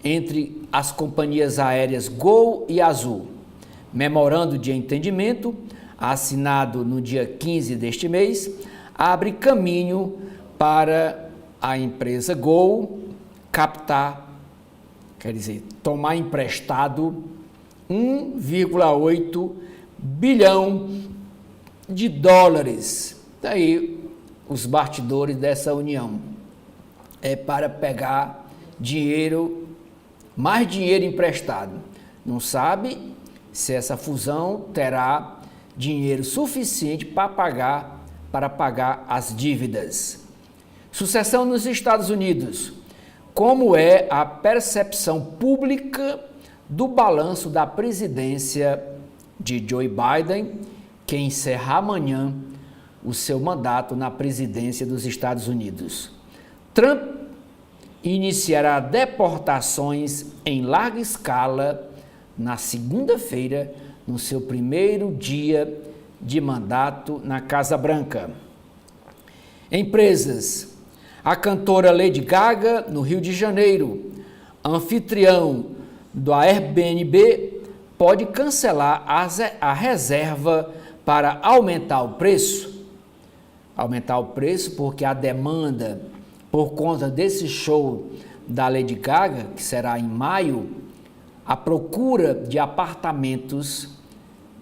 entre as companhias aéreas Gol e Azul. Memorando de entendimento, assinado no dia 15 deste mês, abre caminho para a empresa Gol captar, quer dizer, tomar emprestado 1,8 bilhão de dólares. Daí os bastidores dessa união. É para pegar dinheiro, mais dinheiro emprestado. Não sabe se essa fusão terá dinheiro suficiente para pagar as dívidas. Sucessão nos Estados Unidos. Como é a percepção pública do balanço da presidência de Joe Biden, que encerra amanhã o seu mandato na presidência dos Estados Unidos? Trump iniciará deportações em larga escala na segunda-feira, no seu primeiro dia de mandato na Casa Branca. Empresas. A cantora Lady Gaga, no Rio de Janeiro, anfitrião do Airbnb, pode cancelar a reserva para aumentar o preço. Aumentar o preço porque a demanda por conta desse show da Lady Gaga, que será em maio, a procura de apartamentos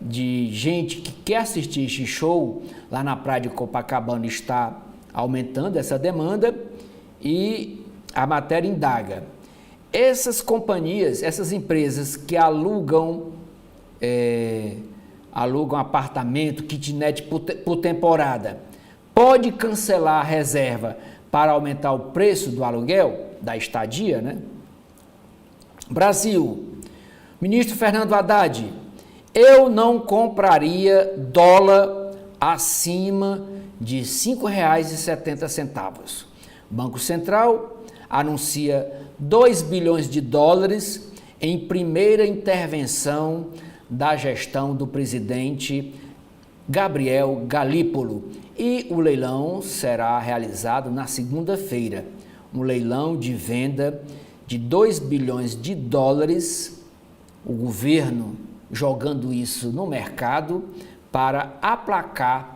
de gente que quer assistir esse show lá na praia de Copacabana está aumentando essa demanda, e a matéria indaga. Essas companhias, essas empresas que alugam apartamento, kitnet por temporada, pode cancelar a reserva para aumentar o preço do aluguel, da estadia, né? Brasil. Ministro Fernando Haddad: eu não compraria dólar acima de R$ 5,70. Banco Central anuncia 2 bilhões de dólares em primeira intervenção da gestão do presidente Gabriel Galípolo, e o leilão será realizado na segunda-feira. Um leilão de venda de 2 bilhões de dólares, o governo jogando isso no mercado para aplacar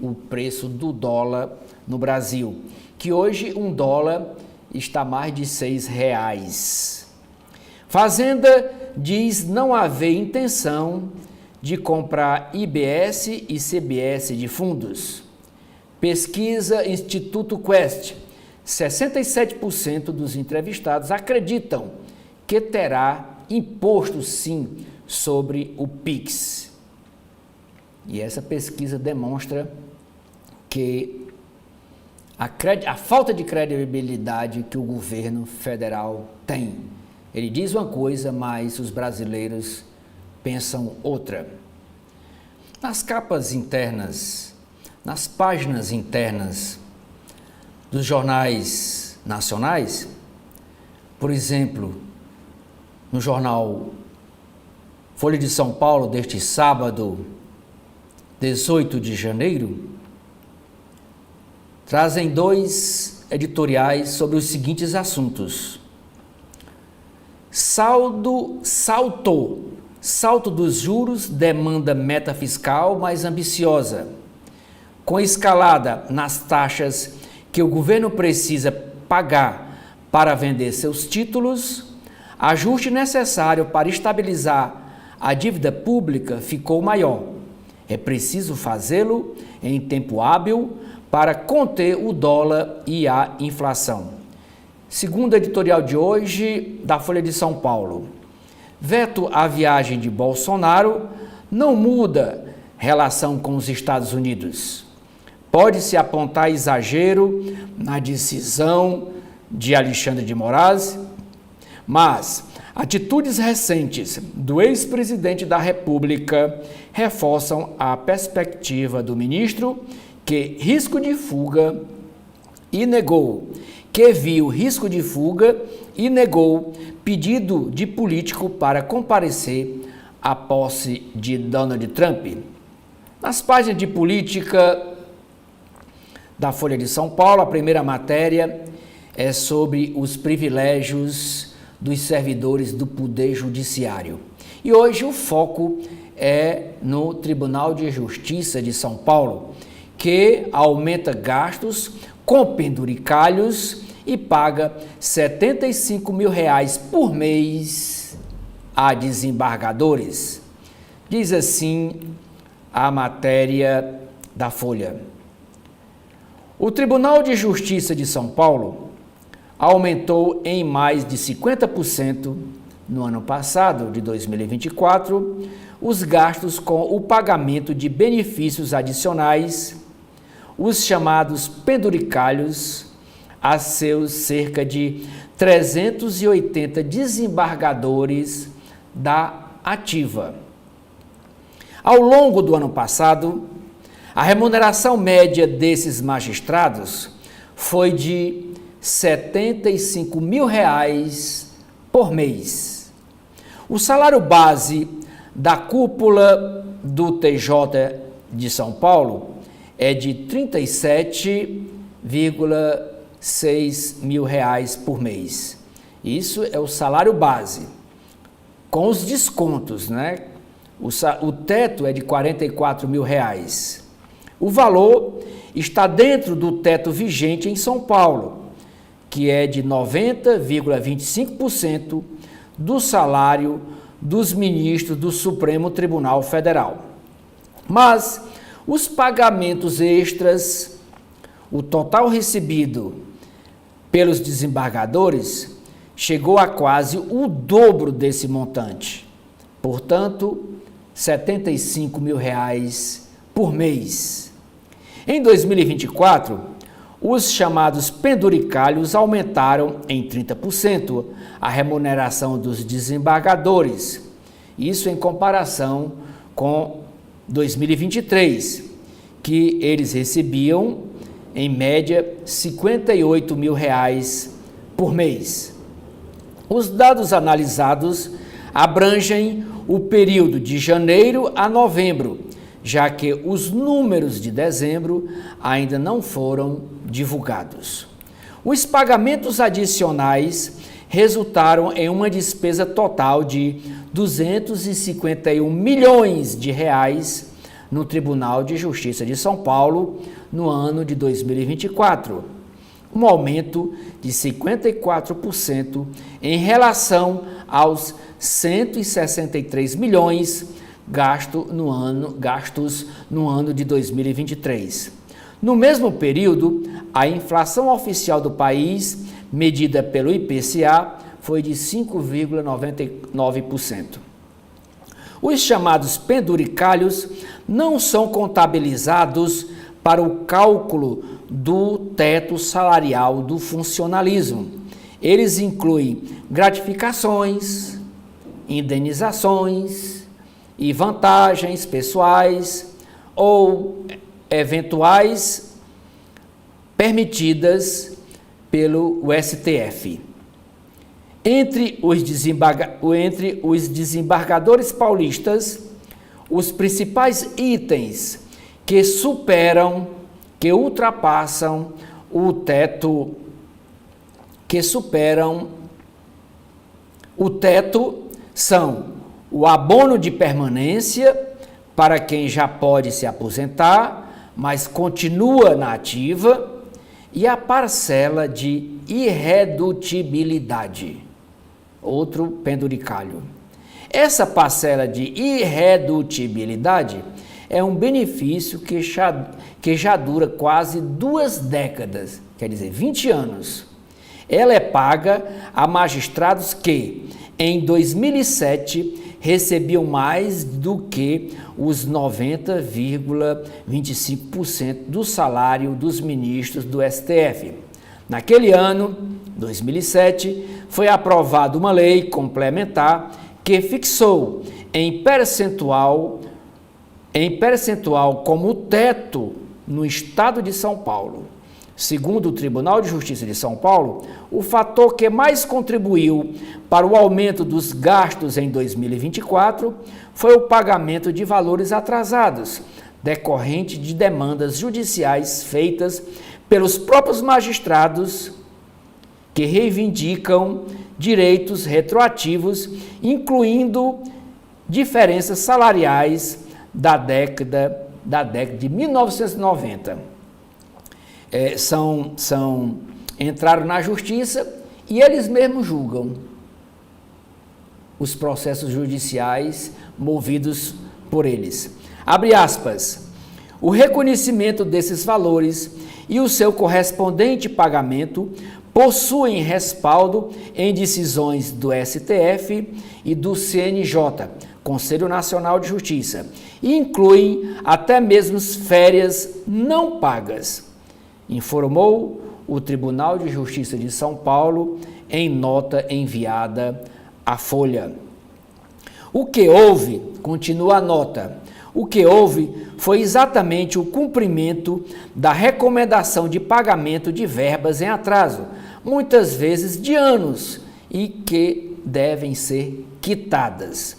o preço do dólar no Brasil, que hoje um dólar está mais de R$6. Fazenda diz não haver intenção de comprar IBS e CBS de fundos. Pesquisa Instituto Quest. 67% dos entrevistados acreditam que terá imposto sim sobre o Pix. E essa pesquisa demonstra que a falta de credibilidade que o governo federal tem. Ele diz uma coisa, mas os brasileiros pensam outra. Nas capas internas, nas páginas internas dos jornais nacionais, por exemplo, no jornal Folha de São Paulo deste sábado, 18 de janeiro, trazem dois editoriais sobre os seguintes assuntos. Salto dos juros demanda meta fiscal mais ambiciosa. Com escalada nas taxas que o governo precisa pagar para vender seus títulos, ajuste necessário para estabilizar a dívida pública ficou maior. É preciso fazê-lo em tempo hábil para conter o dólar e a inflação. Segundo editorial de hoje da Folha de São Paulo, veto à viagem de Bolsonaro não muda relação com os Estados Unidos. Pode-se apontar exagero na decisão de Alexandre de Moraes, mas atitudes recentes do ex-presidente da República reforçam a perspectiva do ministro que viu risco de fuga e negou pedido de político para comparecer à posse de Donald Trump. Nas páginas de política da Folha de São Paulo, a primeira matéria é sobre os privilégios dos servidores do Poder Judiciário. E hoje o foco é no Tribunal de Justiça de São Paulo, que aumenta gastos com penduricalhos e paga R$ 75 mil por mês a desembargadores. Diz assim a matéria da Folha. O Tribunal de Justiça de São Paulo aumentou em mais de 50% no ano passado, de 2024, os gastos com o pagamento de benefícios adicionais, os chamados penduricalhos, a seus cerca de 380 desembargadores da ativa. Ao longo do ano passado, a remuneração média desses magistrados foi de R$ 75 mil por mês. O salário base da cúpula do TJ de São Paulo é de R$ 37,6 mil por mês. Isso é o salário base, com os descontos, né? O teto é de R$ 44 mil. O valor está dentro do teto vigente em São Paulo, que é de 90,25% do salário dos ministros do Supremo Tribunal Federal. Mas os pagamentos extras, o total recebido pelos desembargadores, chegou a quase o dobro desse montante. Portanto, R$ 75 mil por mês. Em 2024, os chamados penduricalhos aumentaram em 30% a remuneração dos desembargadores. Isso em comparação com 2023, que eles recebiam, em média, R$ 58 mil por mês. Os dados analisados abrangem o período de janeiro a novembro, já que os números de dezembro ainda não foram divulgados. Os pagamentos adicionais resultaram em uma despesa total de R$ 251 milhões no Tribunal de Justiça de São Paulo no ano de 2024, um aumento de 54% em relação aos 163 milhões gastos no ano de 2023. No mesmo período, a inflação oficial do país, medida pelo IPCA, foi de 5,99%. Os chamados penduricalhos não são contabilizados para o cálculo do teto salarial do funcionalismo. Eles incluem gratificações, indenizações e vantagens pessoais ou eventuais permitidas pelo STF. Entre os desembargadores paulistas, os principais itens que ultrapassam o teto são o abono de permanência para quem já pode se aposentar, mas continua na ativa, e a parcela de irredutibilidade, outro penduricalho. Essa parcela de irredutibilidade é um benefício que já dura quase 2 décadas, quer dizer, 20 anos. Ela é paga a magistrados que, em 2007, recebiam mais do que os 90,25% do salário dos ministros do STF. Naquele ano, 2007, foi aprovada uma lei complementar que fixou em percentual como teto no estado de São Paulo. Segundo o Tribunal de Justiça de São Paulo, o fator que mais contribuiu para o aumento dos gastos em 2024 foi o pagamento de valores atrasados, decorrente de demandas judiciais feitas pelos próprios magistrados que reivindicam direitos retroativos, incluindo diferenças salariais da década de 1990. Entraram na justiça e eles mesmos julgam os processos judiciais movidos por eles. Abre aspas. O reconhecimento desses valores e o seu correspondente pagamento possuem respaldo em decisões do STF e do CNJ, Conselho Nacional de Justiça, e incluem até mesmo férias não pagas, informou o Tribunal de Justiça de São Paulo em nota enviada à Folha. O que houve, continua a nota, o que houve foi exatamente o cumprimento da recomendação de pagamento de verbas em atraso, muitas vezes de anos, e que devem ser quitadas.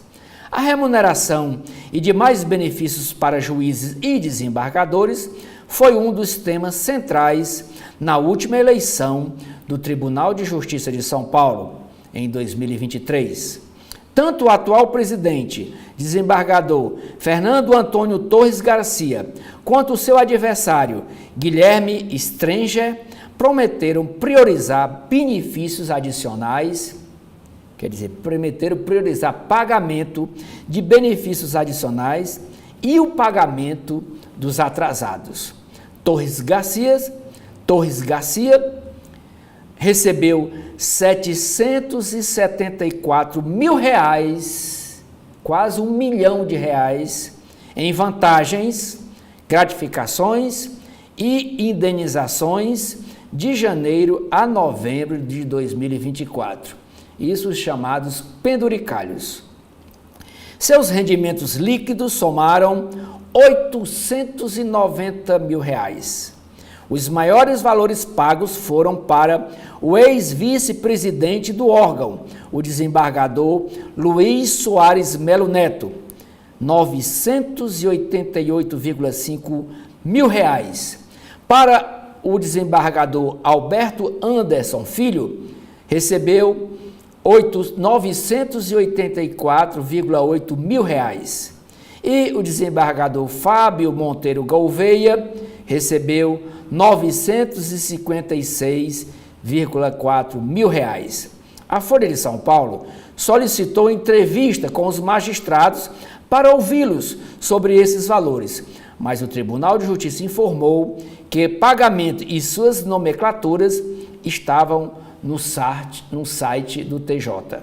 A remuneração e demais benefícios para juízes e desembargadores foi um dos temas centrais na última eleição do Tribunal de Justiça de São Paulo, em 2023. Tanto o atual presidente, desembargador Fernando Antônio Torres Garcia, quanto o seu adversário, Guilherme Strenger, prometeram priorizar benefícios adicionais, quer dizer, prometeram priorizar pagamento de benefícios adicionais e o pagamento dos atrasados. Torres Garcia recebeu R$774 mil, quase R$1 milhão, em vantagens, gratificações e indenizações de janeiro a novembro de 2024. Isso os chamados penduricalhos. Seus rendimentos líquidos somaram R$890 mil. Os maiores valores pagos foram para o ex-vice-presidente do órgão, o desembargador Luiz Soares Melo Neto, R$988,5 mil. Para o desembargador Alberto Anderson Filho, recebeu R$984,8 mil. E o desembargador Fábio Monteiro Gouveia recebeu R$956,4 mil. A Folha de São Paulo solicitou entrevista com os magistrados para ouvi-los sobre esses valores, mas o Tribunal de Justiça informou que pagamento e suas nomenclaturas estavam no site do TJ.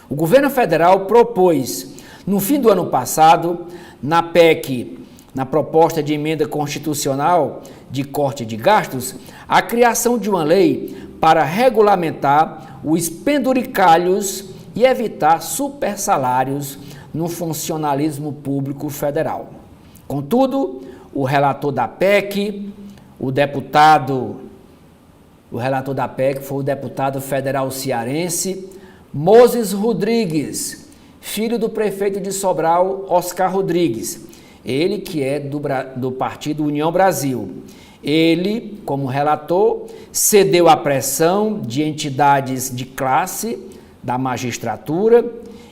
O governo federal propôs, no fim do ano passado, na PEC, na proposta de emenda constitucional de corte de gastos, a criação de uma lei para regulamentar os penduricalhos e evitar supersalários no funcionalismo público federal. Contudo, o relator da PEC, o relator da PEC foi o deputado federal cearense Moses Rodrigues, filho do prefeito de Sobral, Oscar Rodrigues, ele que é do partido União Brasil. Ele, como relator, cedeu à pressão de entidades de classe, da magistratura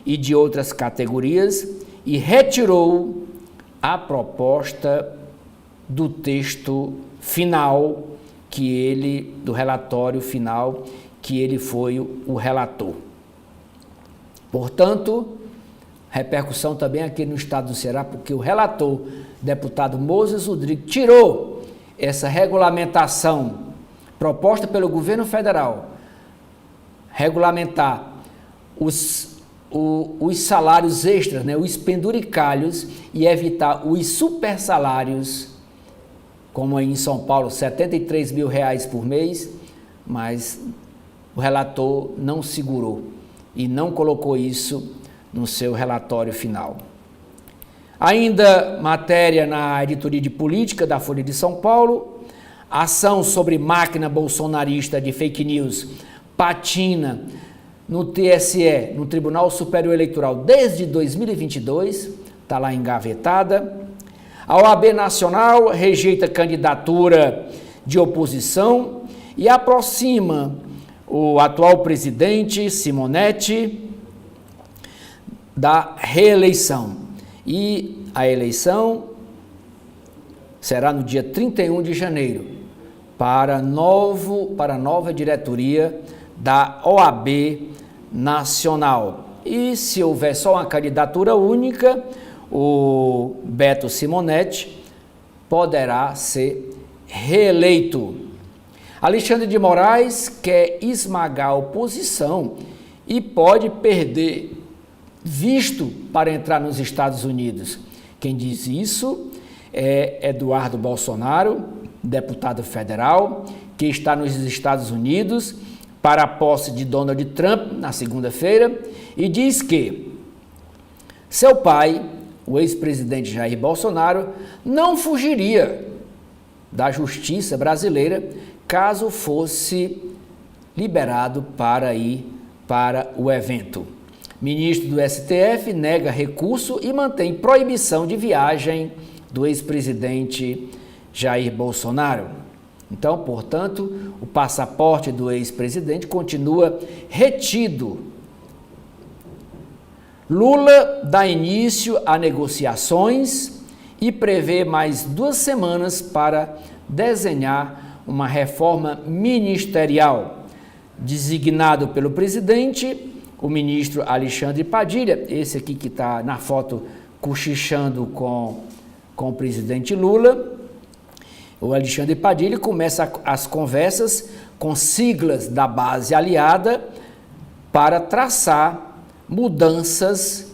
e de outras categorias e retirou a proposta do texto final do relatório final, que ele foi o relator. Portanto, repercussão também aqui no estado do Ceará, porque o relator, deputado Moses Rodrigues, tirou essa regulamentação proposta pelo governo federal, regulamentar os salários extras, os penduricalhos, e evitar os supersalários, como aí em São Paulo, R$73 mil por mês, mas o relator não segurou e não colocou isso no seu relatório final. Ainda matéria na editoria de política da Folha de São Paulo, ação sobre máquina bolsonarista de fake news patina no TSE, no Tribunal Superior Eleitoral, desde 2022, está lá engavetada. A OAB Nacional rejeita candidatura de oposição e aproxima o atual presidente Simonetti da reeleição. E a eleição será no dia 31 de janeiro para a nova diretoria da OAB Nacional. E se houver só uma candidatura única, o Beto Simonetti poderá ser reeleito. Alexandre de Moraes quer esmagar a oposição e pode perder visto para entrar nos Estados Unidos. Quem diz isso é Eduardo Bolsonaro, deputado federal, que está nos Estados Unidos para a posse de Donald Trump na segunda-feira, e diz que seu pai, o ex-presidente Jair Bolsonaro, não fugiria da justiça brasileira caso fosse liberado para ir para o evento. Ministro do STF nega recurso e mantém proibição de viagem do ex-presidente Jair Bolsonaro. Então, portanto, o passaporte do ex-presidente continua retido. Lula dá início a negociações e prevê mais 2 semanas para desenhar uma reforma ministerial. Designado pelo presidente, o ministro Alexandre Padilha, esse aqui que está na foto cochichando com o presidente Lula, o Alexandre Padilha começa as conversas com siglas da base aliada para traçar mudanças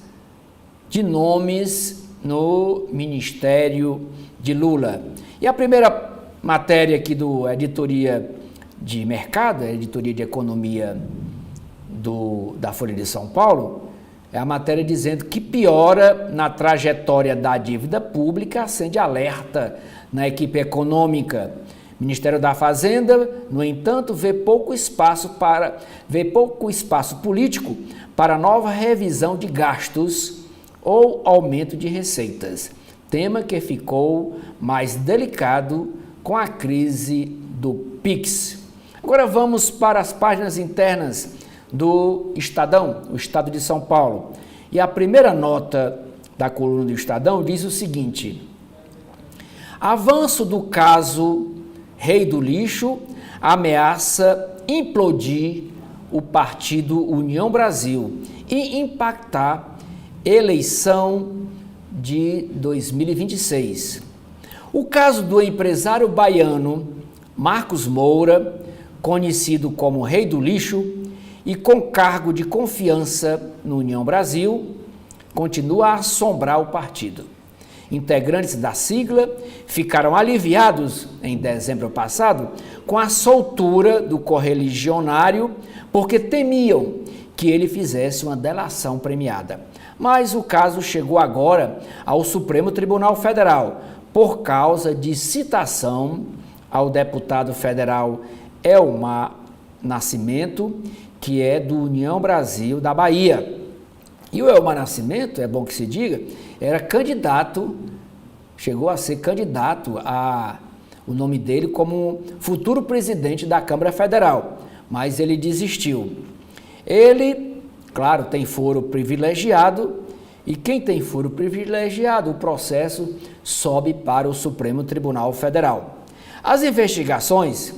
de nomes no Ministério de Lula. E a primeira matéria aqui do Editoria de Mercado, Editoria de Economia da Folha de São Paulo, é a matéria dizendo que piora na trajetória da dívida pública, acende alerta na equipe econômica. O Ministério da Fazenda, no entanto, vê pouco espaço político para nova revisão de gastos ou aumento de receitas, tema que ficou mais delicado com a crise do Pix. Agora vamos para as páginas internas do Estadão, o Estado de São Paulo. E a primeira nota da coluna do Estadão diz o seguinte: avanço do caso Rei do Lixo ameaça implodir o partido União Brasil e impactar eleição de 2026. O caso do empresário baiano Marcos Moura, conhecido como Rei do Lixo e com cargo de confiança no União Brasil, continua a assombrar o partido. Integrantes da sigla ficaram aliviados em dezembro passado com a soltura do correligionário porque temiam que ele fizesse uma delação premiada. Mas o caso chegou agora ao Supremo Tribunal Federal por causa de citação ao deputado federal Elmar Nascimento, que é do União Brasil da Bahia. E o Elmar Nascimento, é bom que se diga, era candidato, chegou a ser candidato o nome dele como futuro presidente da Câmara Federal, mas ele desistiu. Ele, claro, tem foro privilegiado, e quem tem foro privilegiado, o processo sobe para o Supremo Tribunal Federal. As investigações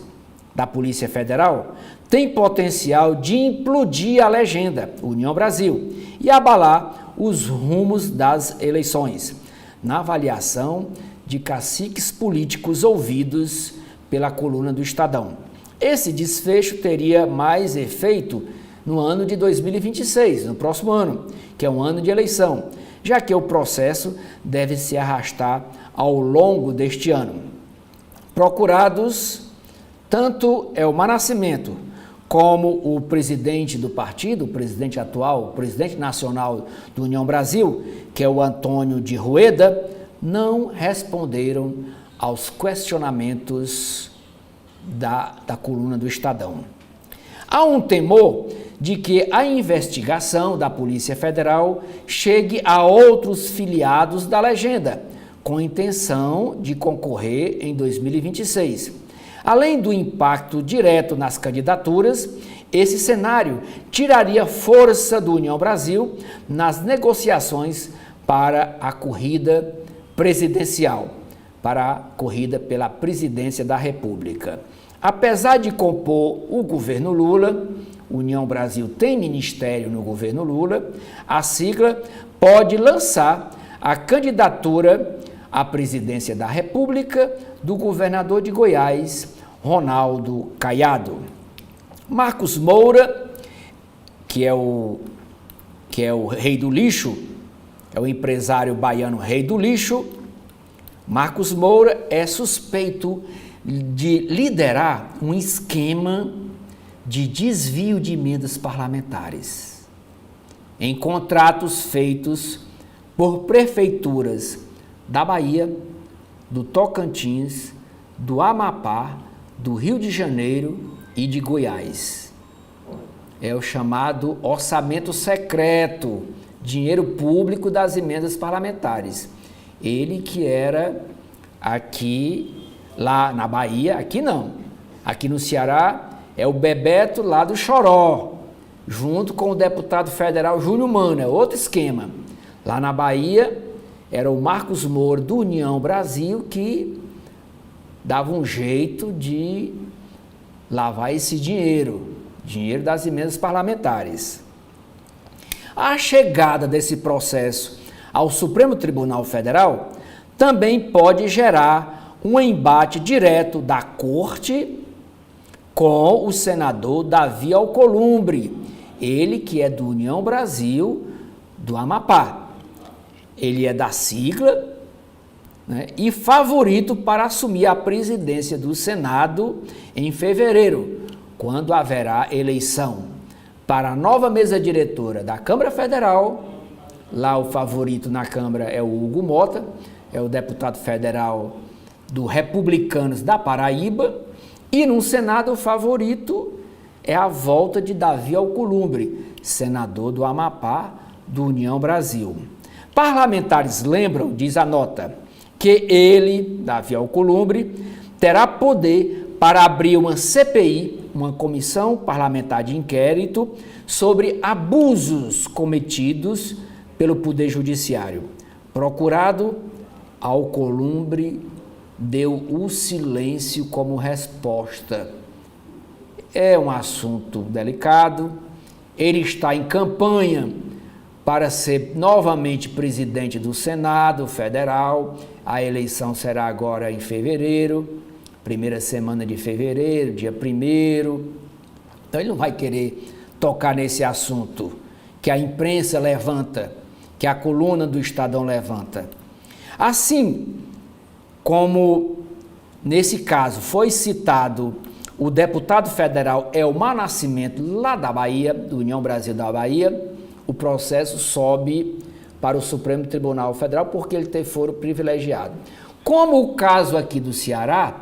da Polícia Federal têm potencial de implodir a legenda União Brasil e abalar os rumos das eleições, na avaliação de caciques políticos ouvidos pela coluna do Estadão. Esse desfecho teria mais efeito no ano de 2026, no próximo ano, que é um ano de eleição, já que o processo deve se arrastar ao longo deste ano. Procurados, tanto Elmar Nascimento como o presidente do partido, o presidente atual, o presidente nacional do União Brasil, que é o Antônio de Rueda, não responderam aos questionamentos da coluna do Estadão. Há um temor de que a investigação da Polícia Federal chegue a outros filiados da legenda, com intenção de concorrer em 2026. Além do impacto direto nas candidaturas, esse cenário tiraria força do União Brasil nas negociações para a corrida presidencial, para a corrida pela presidência da República. Apesar de compor o governo Lula, União Brasil tem ministério no governo Lula, a sigla pode lançar a candidatura à presidência da República do governador de Goiás, Ronaldo Caiado. Marcos Moura, que é o Rei do Lixo, é o empresário baiano Rei do Lixo. Marcos Moura é suspeito de liderar um esquema de desvio de emendas parlamentares em contratos feitos por prefeituras da Bahia, do Tocantins, do Amapá, do Rio de Janeiro e de Goiás. É o chamado orçamento secreto, dinheiro público das emendas parlamentares. Ele que era aqui, lá na Bahia, aqui não. Aqui no Ceará é o Bebeto lá do Choró, junto com o deputado federal Júnior Mano, é outro esquema. Lá na Bahia era o Marcos Moura do União Brasil que dava um jeito de lavar esse dinheiro das emendas parlamentares. A chegada desse processo ao Supremo Tribunal Federal também pode gerar um embate direto da Corte com o senador Davi Alcolumbre, ele que é do União Brasil do Amapá. Ele é da sigla, né, e favorito para assumir a presidência do Senado em fevereiro, quando haverá eleição para a nova mesa diretora da Câmara Federal. Lá o favorito na Câmara é o Hugo Mota, é o deputado federal do Republicanos da Paraíba, e no Senado o favorito é a volta de Davi Alcolumbre, senador do Amapá, do União Brasil. Parlamentares lembram, diz a nota, que ele, Davi Alcolumbre, terá poder para abrir uma CPI, uma comissão parlamentar de inquérito, sobre abusos cometidos pelo Poder Judiciário. Procurado, Alcolumbre deu o silêncio como resposta. É um assunto delicado, ele está em campanha para ser novamente presidente do Senado Federal. A eleição será agora em fevereiro, primeira semana de fevereiro, dia 1º. Então ele não vai querer tocar nesse assunto que a imprensa levanta, que a coluna do Estadão levanta. Assim como nesse caso foi citado o deputado federal Elmar Nascimento, lá da Bahia, do União Brasil da Bahia, o processo sobe para o Supremo Tribunal Federal porque ele teve foro privilegiado. Como o caso aqui do Ceará,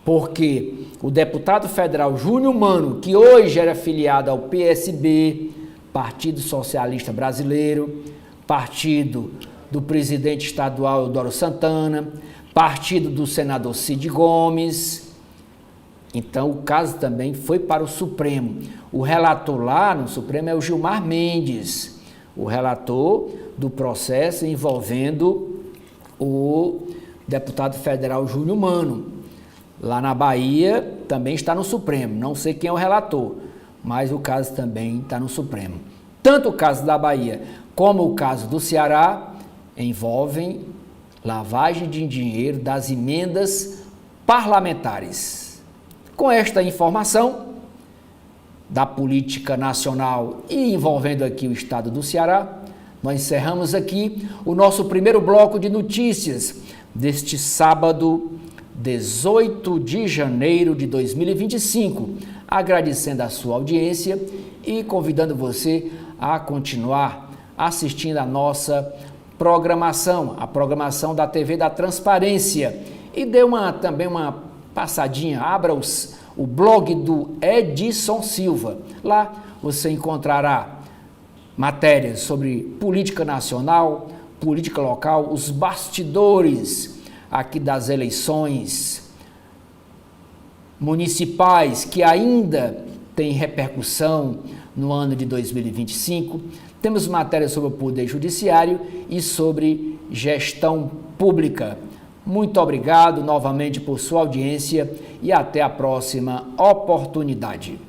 porque o deputado federal Júnior Mano, que hoje era filiado ao PSB, Partido Socialista Brasileiro, partido do presidente estadual Eudoro Santana, partido do senador Cid Gomes. Então o caso também foi para o Supremo. O relator lá no Supremo é o Gilmar Mendes, o relator do processo envolvendo o deputado federal Júnior Mano. Lá na Bahia também está no Supremo, não sei quem é o relator, mas o caso também está no Supremo. Tanto o caso da Bahia como o caso do Ceará envolvem lavagem de dinheiro das emendas parlamentares. Com esta informação da política nacional e envolvendo aqui o estado do Ceará, nós encerramos aqui o nosso primeiro bloco de notícias deste sábado, 18 de janeiro de 2025, agradecendo a sua audiência e convidando você a continuar assistindo a nossa programação, a programação da TV da Transparência. E dê também uma passadinha, abra o blog do Edson Silva. Lá você encontrará matérias sobre política nacional, política local, os bastidores aqui das eleições municipais que ainda tem repercussão no ano de 2025. Temos matérias sobre o Poder Judiciário e sobre gestão pública. Muito obrigado novamente por sua audiência e até a próxima oportunidade.